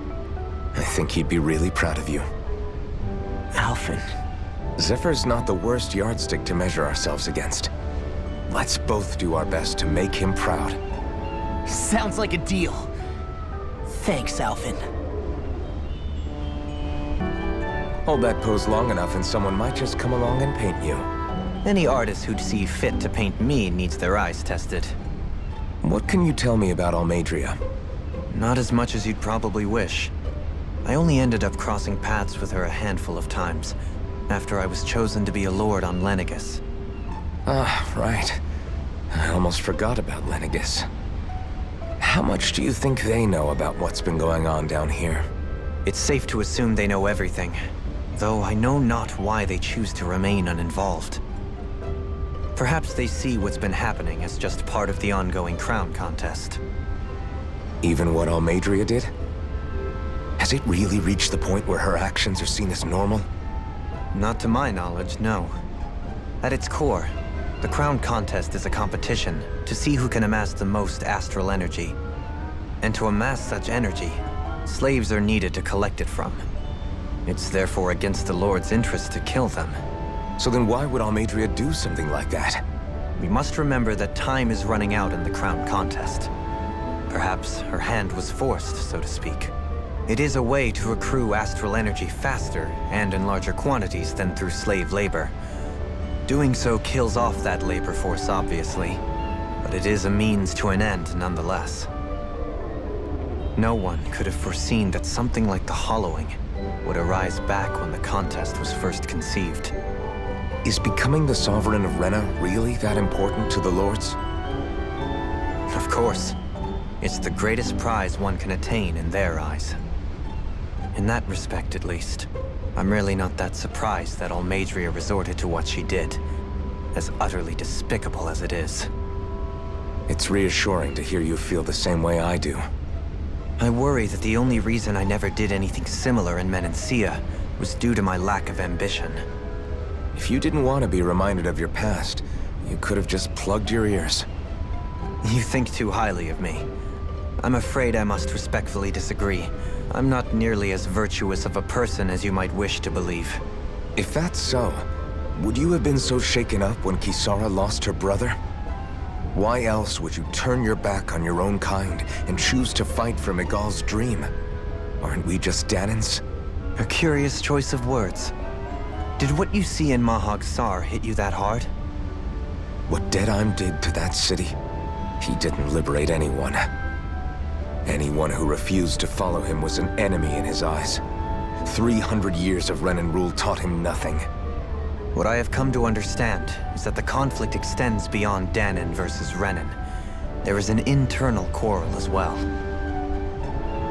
I think he'd be really proud of you. Alphen. Zephyr's not the worst yardstick to measure ourselves against. Let's both do our best to make him proud. Sounds like a deal. Thanks, Alphen. Hold that pose long enough and someone might just come along and paint you. Any artist who'd see fit to paint me needs their eyes tested. What can you tell me about Almadria? Not as much as you'd probably wish. I only ended up crossing paths with her a handful of times, after I was chosen to be a lord on Lenegis. Ah, right. I almost forgot about Lenegis. How much do you think they know about what's been going on down here? It's safe to assume they know everything, though I know not why they choose to remain uninvolved. Perhaps they see what's been happening as just part of the ongoing crown contest. Even what Almadria did? Has it really reached the point where her actions are seen as normal? Not to my knowledge, no. At its core, the crown contest is a competition to see who can amass the most astral energy. And to amass such energy, slaves are needed to collect it from. It's therefore against the Lord's interest to kill them. So then why would Almadria do something like that? we must remember that time is running out in the crown contest. Perhaps her hand was forced, so to speak. It is a way to accrue astral energy faster and in larger quantities than through slave labor. Doing so kills off that labor force, obviously, but it is a means to an end nonetheless. No one could have foreseen that something like the Hollowing would arise back when the contest was first conceived. Is becoming the Sovereign of Rena really that important to the Lords? Of course. It's the greatest prize one can attain in their eyes. In that respect, at least, I'm really not that surprised that Almeidrea resorted to what she did, as utterly despicable as it is. It's reassuring to hear you feel the same way I do. I worry that the only reason I never did anything similar in Menancia was due to my lack of ambition. If you didn't want to be reminded of your past, you could have just plugged your ears. You think too highly of me. I'm afraid I must respectfully disagree. I'm not nearly as virtuous of a person as you might wish to believe. If that's so, would you have been so shaken up when Kisara lost her brother? Why else would you turn your back on your own kind and choose to fight for Miguel's dream? Aren't we just Danans? A curious choice of words. Did what you see in Mahag Saar hit you that hard? What Deadheim did to that city, he didn't liberate anyone. Anyone who refused to follow him was an enemy in his eyes. 300 years of Renan rule taught him nothing. What I have come to understand is that the conflict extends beyond Danan versus Renan. There is an internal quarrel as well.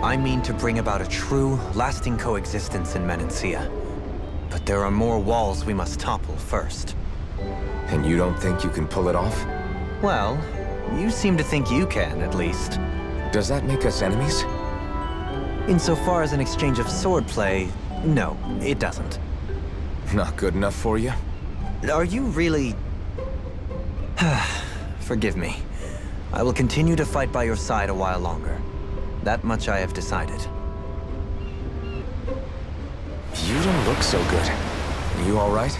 I mean to bring about a true, lasting coexistence in Menancia. But there are more walls we must topple first. And you don't think you can pull it off? Well, you seem to think you can, at least. Does that make us enemies? Insofar as an exchange of swordplay, no, it doesn't. Not good enough for you? Are you really... Forgive me. I will continue to fight by your side a while longer. That much I have decided. You don't look so good. Are you all right?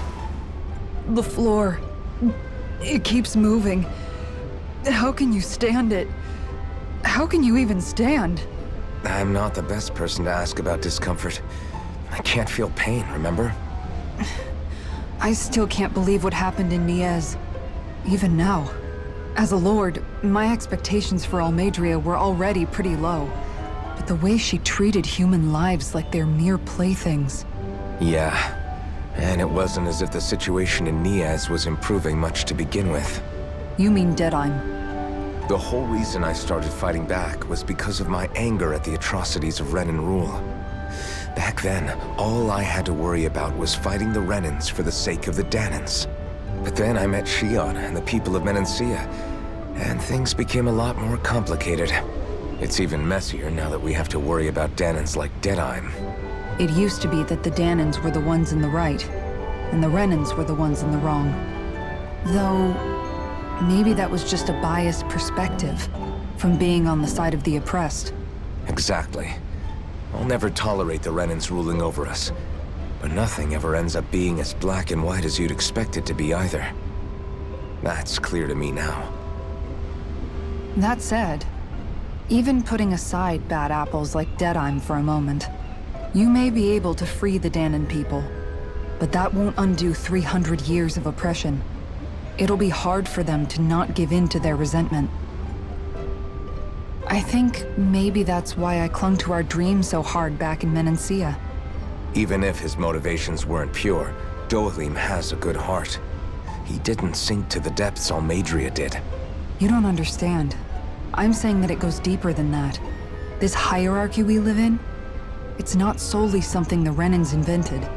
The floor. It keeps moving. How can you stand it? How can you even stand? I'm not the best person to ask about discomfort. I can't feel pain, remember? I still can't believe what happened in Niez. Even now. As a lord, my expectations for Almeidrea were already pretty low. But the way she treated human lives like they're mere playthings. Yeah. And it wasn't as if the situation in Niez was improving much to begin with. You mean Deadheim? The whole reason I started fighting back was because of my anger at the atrocities of Renan rule. Back then, all I had to worry about was fighting the Renans for the sake of the Danans. But then I met Shion and the people of Menancia, and things became a lot more complicated. It's even messier now that we have to worry about Danans like Deadheim. It used to be that the Danans were the ones in the right, and the Renans were the ones in the wrong. Though, maybe that was just a biased perspective from being on the side of the oppressed. Exactly. I'll never tolerate the Renans ruling over us. But nothing ever ends up being as black and white as you'd expect it to be either. That's clear to me now. That said, even putting aside bad apples like Deadheim for a moment, you may be able to free the Danan people, but that won't undo 300 years of oppression. It'll be hard for them to not give in to their resentment. I think maybe that's why I clung to our dream so hard back in Menancia. Even if his motivations weren't pure, Dohalim has a good heart. He didn't sink to the depths Almeidrea did. You don't understand. I'm saying that it goes deeper than that. This hierarchy we live in, it's not solely something the Renans invented.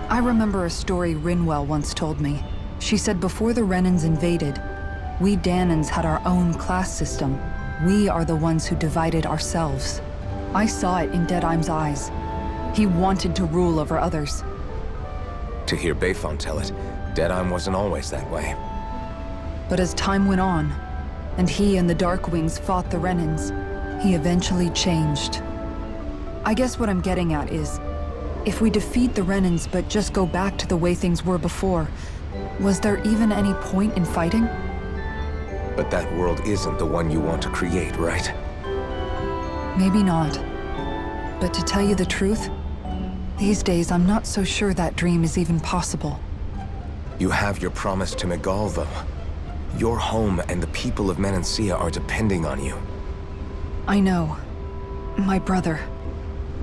I remember a story Rinwell once told me. She said before the Renans invaded, we Danans had our own class system. We are the ones who divided ourselves. I saw it in Deadheim's eyes. He wanted to rule over others. To hear Bayfon tell it, Deadheim wasn't always that way. But as time went on, and he and the Darkwings fought the Renans, he eventually changed. I guess what I'm getting at is, if we defeat the Renans but just go back to the way things were before, was there even any point in fighting? But that world isn't the one you want to create, right? Maybe not. But to tell you the truth, these days I'm not so sure that dream is even possible. You have your promise to Miguel, though. Your home and the people of Menancia are depending on you. I know. My brother.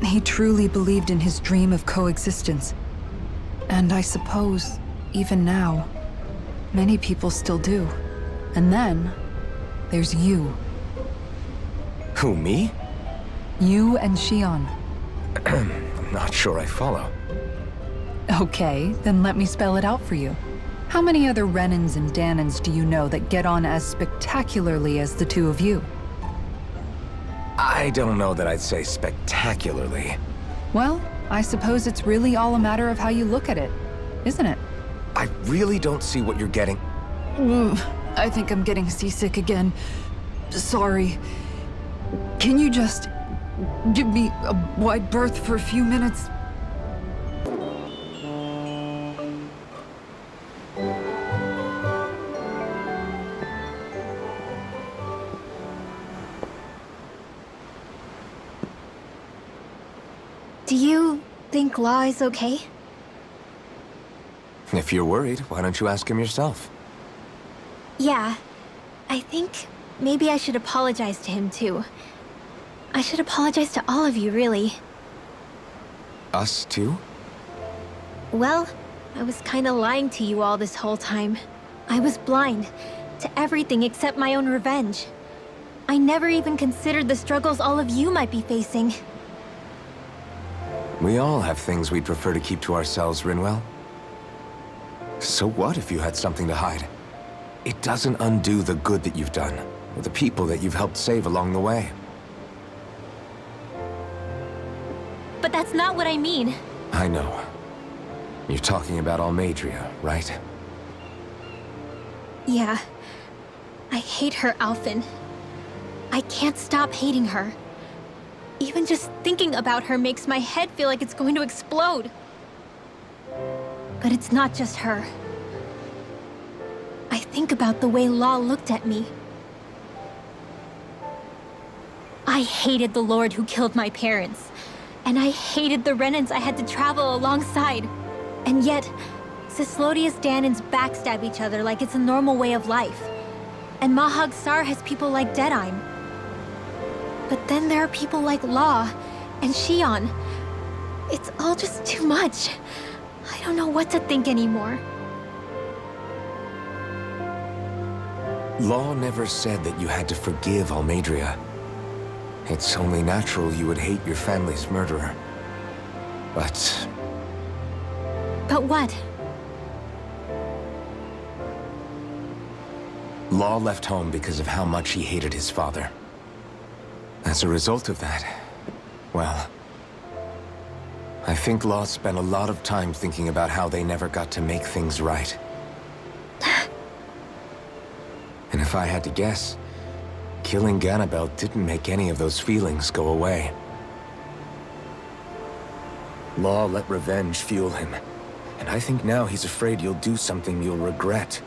He truly believed in his dream of coexistence. And I suppose, even now, many people still do. And then, there's you. Who, me? You and Xion. I'm not sure I follow. Okay, then let me spell it out for you. How many other Renans and Danans do you know that get on as spectacularly as the two of you? I don't know that I'd say spectacularly. Well, I suppose it's really all a matter of how you look at it, isn't it? I really don't see what you're getting. I think I'm getting seasick again. Sorry. Can you just give me a wide berth for a few minutes? Do you think Law is okay? If you're worried, why don't you ask him yourself? Yeah. I think maybe I should apologize to him too. I should apologize to all of you, really. Us too? Well, I was kinda lying to you all this whole time. I was blind to everything except my own revenge. I never even considered the struggles all of you might be facing. We all have things we'd prefer to keep to ourselves, Rinwell. So what if you had something to hide? It doesn't undo the good that you've done, or the people that you've helped save along the way. But that's not what I mean. I know. You're talking about Almadria, right? Yeah. I hate her, Alphen. I can't stop hating her. Even just thinking about her makes my head feel like it's going to explode. But it's not just her. I think about the way Law looked at me. I hated the Lord who killed my parents. And I hated the Renans I had to travel alongside. And yet, Cislodius Danans backstab each other like it's a normal way of life. And Mahag Saar has people like Deadime. But then there are people like Law and Xion. It's all just too much. I don't know what to think anymore. Law never said that you had to forgive Almadria. It's only natural you would hate your family's murderer. But But what? Law left home because of how much he hated his father. As a result of that, well, I think Law spent a lot of time thinking about how they never got to make things right. And if I had to guess, killing Ganabel didn't make any of those feelings go away. Law let revenge fuel him, and I think now he's afraid you'll do something you'll regret.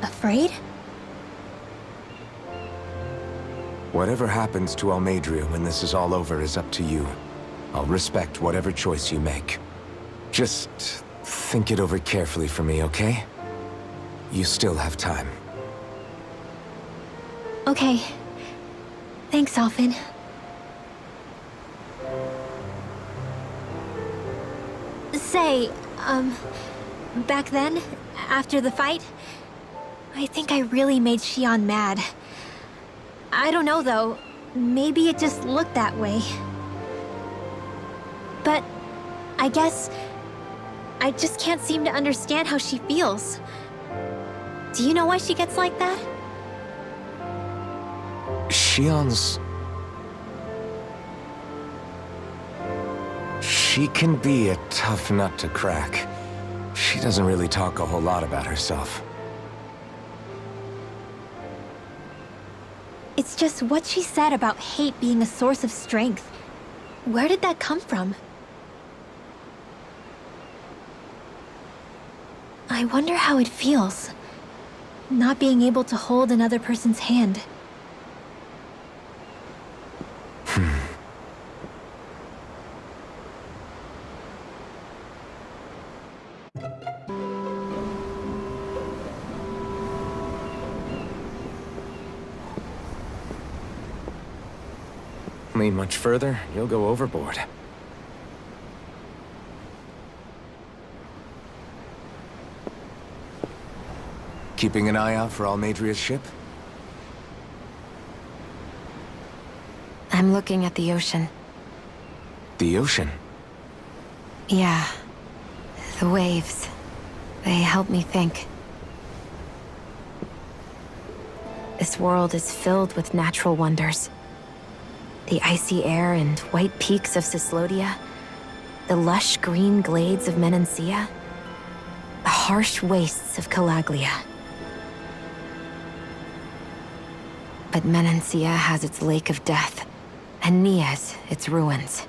Afraid? Whatever happens to Almadria when this is all over is up to you. I'll respect whatever choice you make. Just think it over carefully for me, okay? You still have time. Okay. Thanks, Alphen. Say, back then, after the fight, I think I really made Xion mad. I don't know, though. Maybe it just looked that way. But I guess I just can't seem to understand how she feels. Do you know why she gets like that? Xion's... She can be a tough nut to crack. She doesn't really talk a whole lot about herself. It's just what she said about hate being a source of strength. Where did that come from? I wonder how it feels. not being able to hold another person's hand. Lean much further, you'll go overboard. Keeping an eye out for Almadria's ship? I'm looking at the ocean. The ocean? Yeah. The waves. They help me think. This world is filled with natural wonders. The icy air and white peaks of Cislodia, the lush green glades of Menancia, the harsh wastes of Calaglia. But Menancia has its Lake of Death, and Nias its ruins.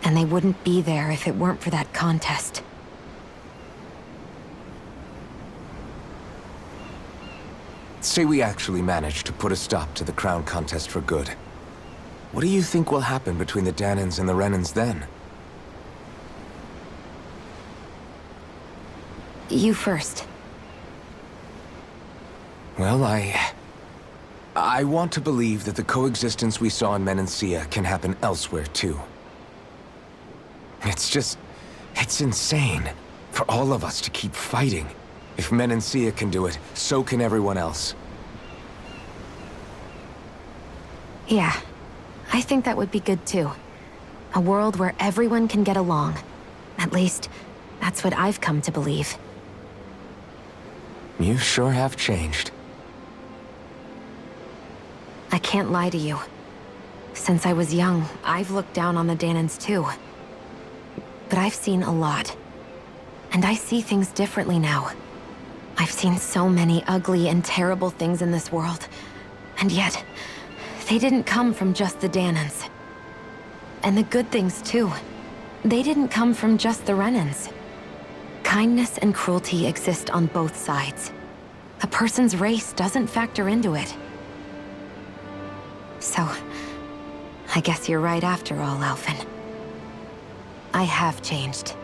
And they wouldn't be there if it weren't for that contest. Say we actually manage to put a stop to the crown contest for good. What do you think will happen between the Danans and the Renans then? You first. Well, I want to believe that the coexistence we saw in Menancia can happen elsewhere, too. It's insane for all of us to keep fighting. If Menancia can do it, so can everyone else. Yeah, I think that would be good too. A world where everyone can get along. At least, that's what I've come to believe. You sure have changed. I can't lie to you. Since I was young, I've looked down on the Danans too. But I've seen a lot. And I see things differently now. I've seen so many ugly and terrible things in this world. And yet, they didn't come from just the Danans. And the good things too. They didn't come from just the Renans. Kindness and cruelty exist on both sides. A person's race doesn't factor into it. So, I guess you're right after all, Alphen. I have changed.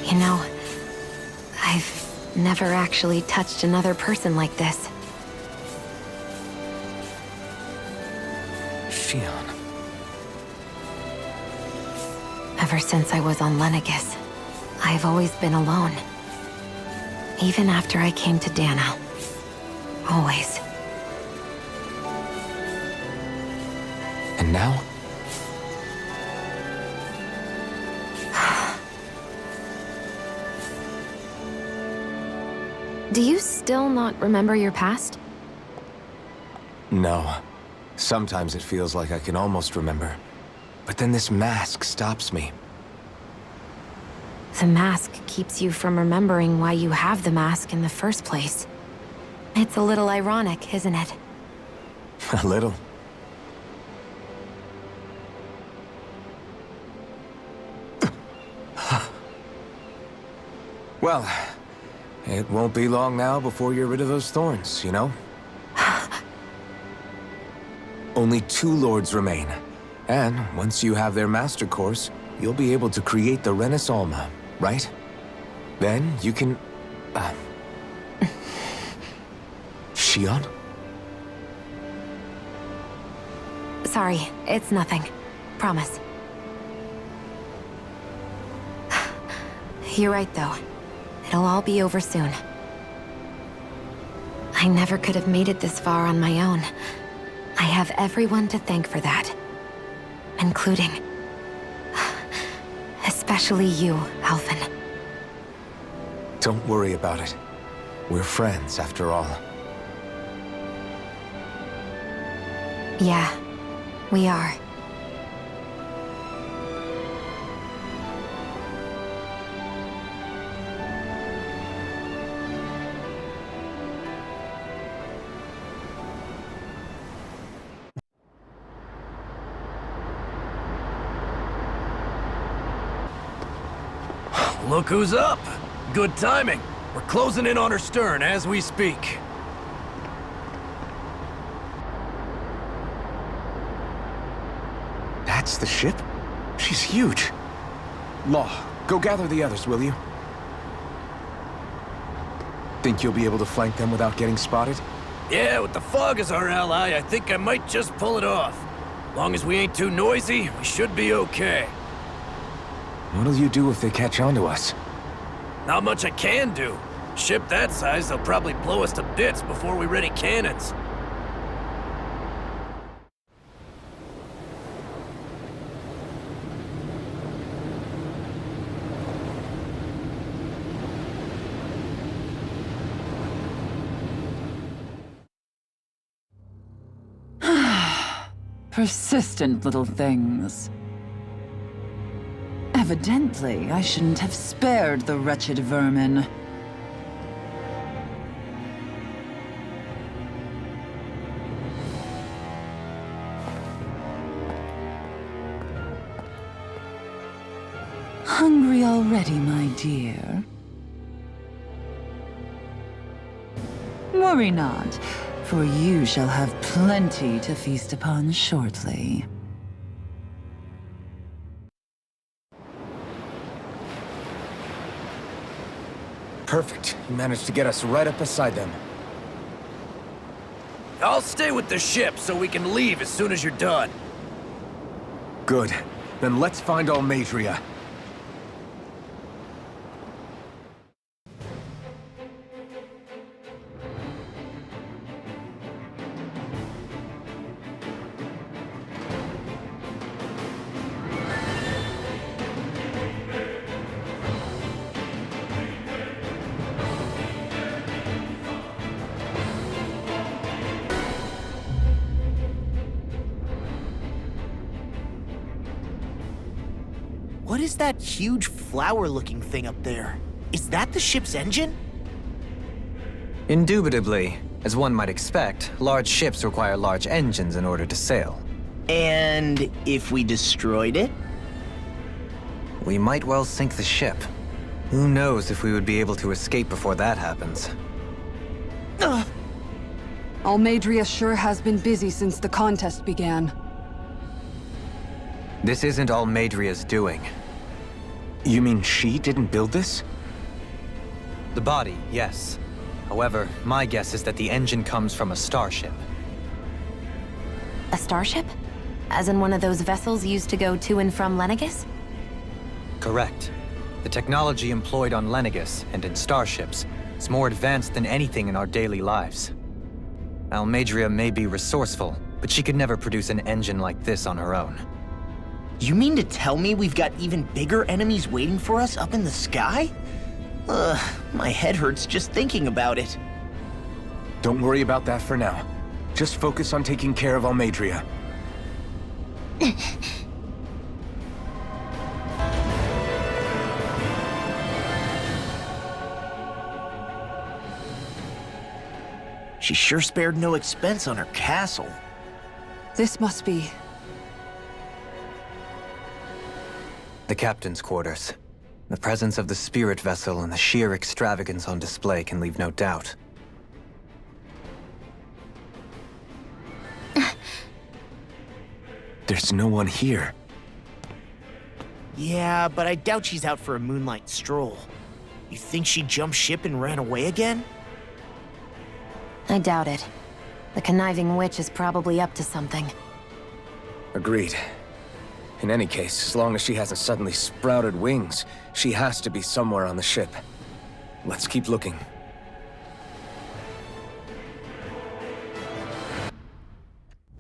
You know, I've never actually touched another person like this. Shion. Ever since I was on Lenegis, I've always been alone. Even after I came to Dana. Always. And now? Do you still not remember your past? No. Sometimes it feels like I can almost remember. But then this mask stops me. The mask keeps you from remembering why you have the mask in the first place. It's a little ironic, isn't it? A little. Well, it won't be long now before you're rid of those thorns, you know? Only 2 lords remain. And once you have their master course, you'll be able to create the Renis Alma, right? Then you can... Shion? Sorry, it's nothing. Promise. You're right, though. It'll all be over soon. I never could have made it this far on my own. I have everyone to thank for that. Including... especially you, Alphen. Don't worry about it. We're friends, after all. Yeah, we are. Look who's up! Good timing. We're closing in on her stern as we speak. That's the ship? She's huge. Law, go gather the others, will you? Think you'll be able to flank them without getting spotted? Yeah, with the fog as our ally, I think I might just pull it off. Long as we ain't too noisy, we should be okay. What'll you do if they catch on to us? Not much I can do. Ship that size, they'll probably blow us to bits before we ready cannons. Persistent little things. Evidently, I shouldn't have spared the wretched vermin. Hungry already, my dear? Worry not, for you shall have plenty to feast upon shortly. Perfect. You managed to get us right up beside them. I'll stay with the ship so we can leave as soon as you're done. Good. Then let's find Almadria. What is that huge flower-looking thing up there? Is that the ship's engine? Indubitably. As one might expect, large ships require large engines in order to sail. And if we destroyed it? We might well sink the ship. Who knows if we would be able to escape before that happens. Almadria sure has been busy since the contest began. This isn't Almadria's doing. You mean she didn't build this? The body, yes. However, my guess is that the engine comes from a starship. A starship? As in one of those vessels used to go to and from Lenegis? Correct. The technology employed on Lenegis and in starships is more advanced than anything in our daily lives. Almadria may be resourceful, but she could never produce an engine like this on her own. You mean to tell me we've got even bigger enemies waiting for us up in the sky? My head hurts just thinking about it. Don't worry about that for now. Just focus on taking care of Almadria. She sure spared no expense on her castle. This must be... The captain's quarters. The presence of the spirit vessel and the sheer extravagance on display can leave no doubt. There's no one here. Yeah, but I doubt she's out for a moonlight stroll. You think she jumped ship and ran away again? I doubt it. The conniving witch is probably up to something. Agreed. In any case, as long as she hasn't suddenly sprouted wings, she has to be somewhere on the ship. Let's keep looking.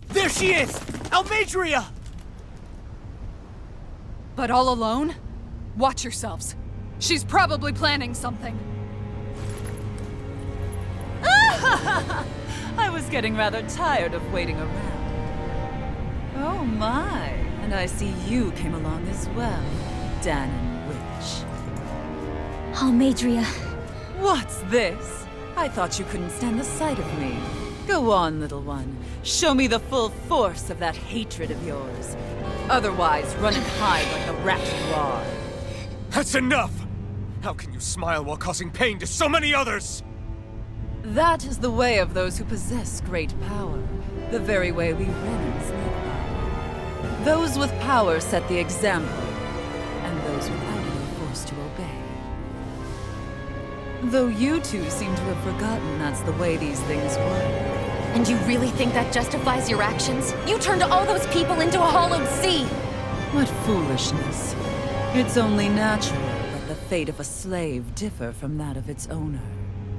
There she is! Almadria! But all alone? Watch yourselves. She's probably planning something. I was getting rather tired of waiting around. Oh my, and I see you came along as well, Danon Witch. Almadria. What's this? I thought you couldn't stand the sight of me. Go on, little one. Show me the full force of that hatred of yours. Otherwise, run and hide like the rat you are. That's enough! How can you smile while causing pain to so many others? That is the way of those who possess great power. The very way we Renans live by. Those with power set the example, and those without it are forced to obey. Though you two seem to have forgotten that's the way these things work. And you really think that justifies your actions? You turned all those people into a hollowed sea! What foolishness. It's only natural that the fate of a slave differ from that of its owner.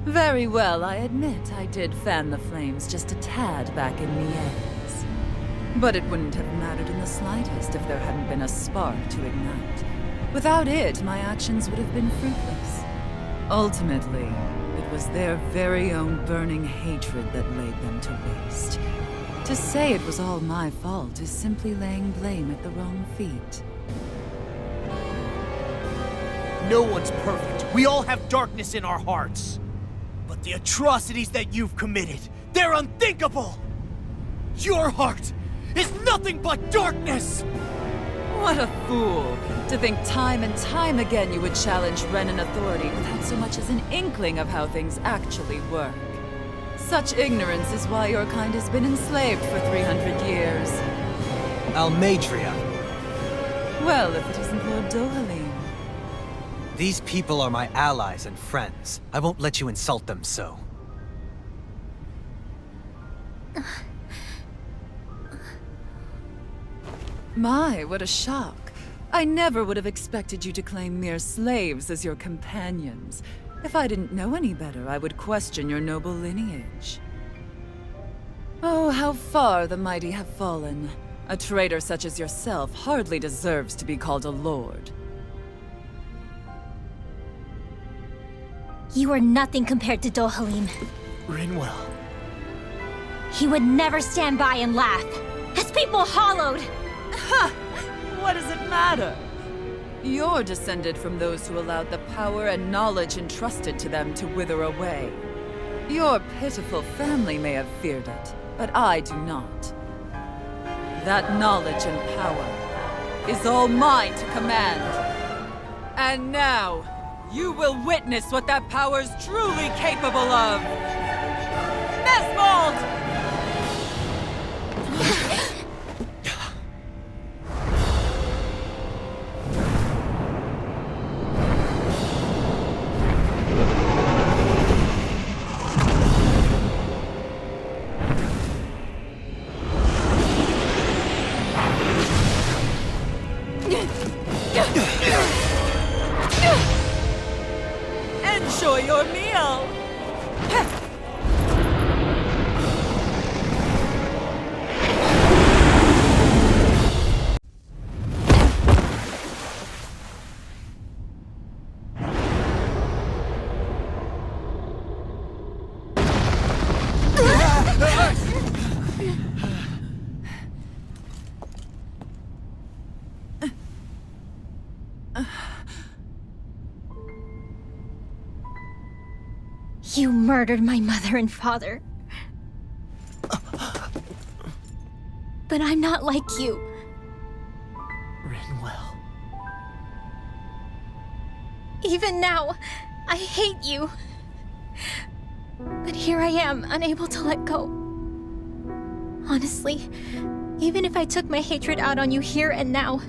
Very well, I admit I did fan the flames just a tad back in Mia's. But it wouldn't have mattered in the slightest if there hadn't been a spark to ignite. Without it, my actions would have been fruitless. Ultimately, it was their very own burning hatred that laid them to waste. To say it was all my fault is simply laying blame at the wrong feet. No one's perfect. We all have darkness in our hearts. But the atrocities that you've committed, they're unthinkable! Your heart is nothing but darkness! What a fool! To think time and time again you would challenge Renan authority without so much as an inkling of how things actually work. Such ignorance is why your kind has been enslaved for 300 years. Almeidria. Well, if it isn't Lord Dohalim. These people are my allies and friends. I won't let you insult them so. My, what a shock. I never would have expected you to claim mere slaves as your companions. If I didn't know any better, I would question your noble lineage. Oh, how far the mighty have fallen. A traitor such as yourself hardly deserves to be called a lord. You are nothing compared to Dohalim. Rinwell. He would never stand by and laugh. His people hollowed! Ha! What does it matter? You're descended from those who allowed the power and knowledge entrusted to them to wither away. Your pitiful family may have feared it, but I do not. That knowledge and power is all mine to command. And now, you will witness what that power's truly capable of! Nesmold! Enjoy your meal! You murdered my mother and father. But I'm not like you. Rinwell. Even now, I hate you. But here I am, unable to let go. Honestly, even if I took my hatred out on you here and now,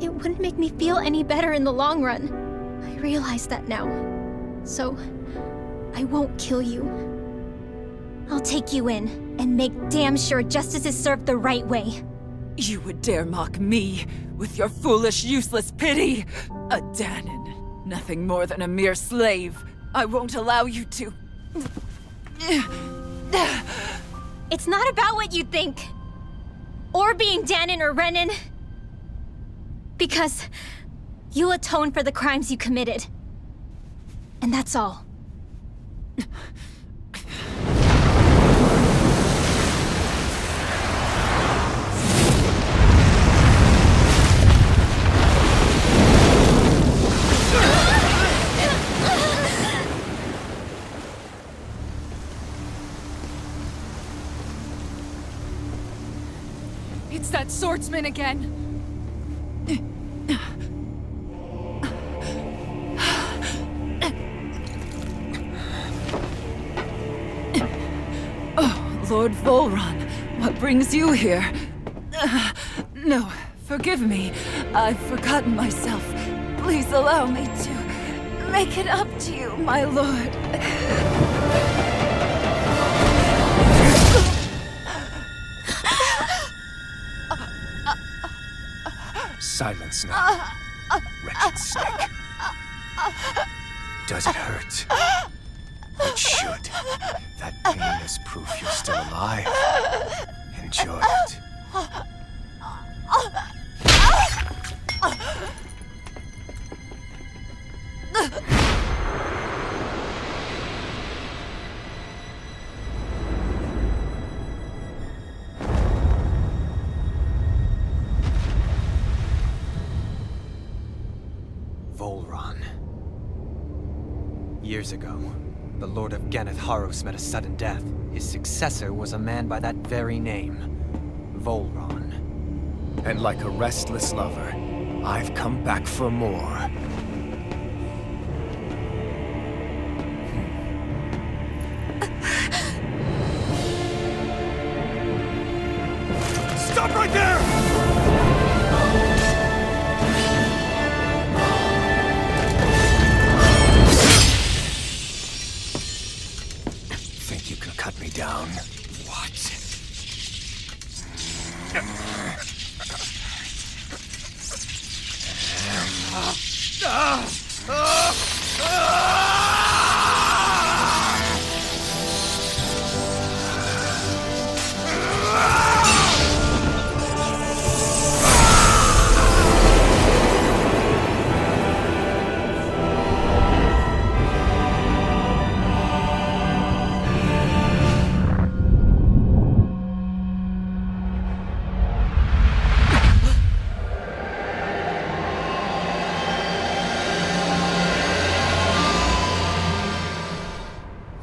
it wouldn't make me feel any better in the long run. I realize that now. So, I won't kill you. I'll take you in and make damn sure justice is served the right way. You would dare mock me with your foolish, useless pity? A Danon, nothing more than a mere slave. I won't allow you to. It's not about what you think. Or being Danon or Renan. Because you'll atone for the crimes you committed. And that's all. It's that swordsman again. Oh, Lord Volron, what brings you here? No, forgive me. I've forgotten myself. Please allow me to make it up to you, my lord. Silence now, wretched snake. Does it hurt? It should. That pain is proof you're still alive. Enjoy it. Volron. Years ago, the Lord of Ganeth Haros met a sudden death. His successor was a man by that very name, Volron. And like a restless lover, I've come back for more. Stop right there! Think you can cut me down? What?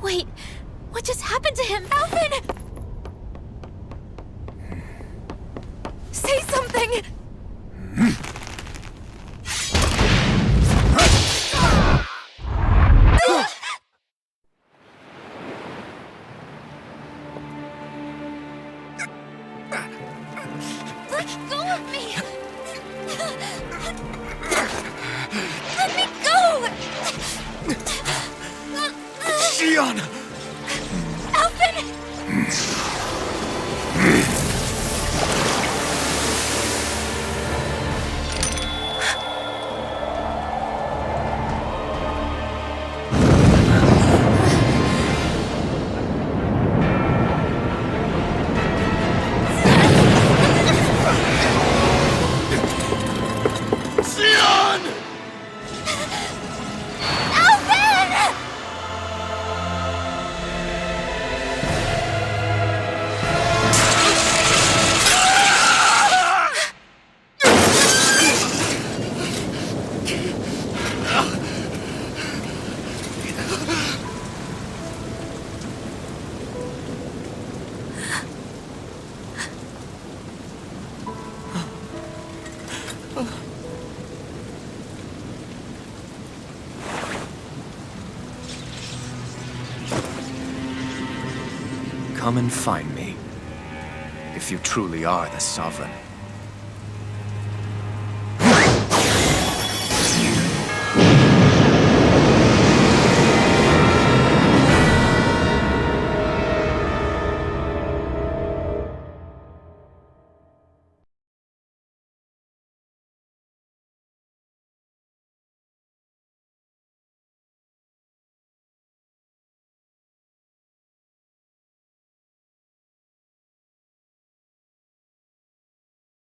Wait, what just happened to him? Alvin! Say something! Let go of me! Let me go! Xion! Alvin! Come and find me, if you truly are the Sovereign.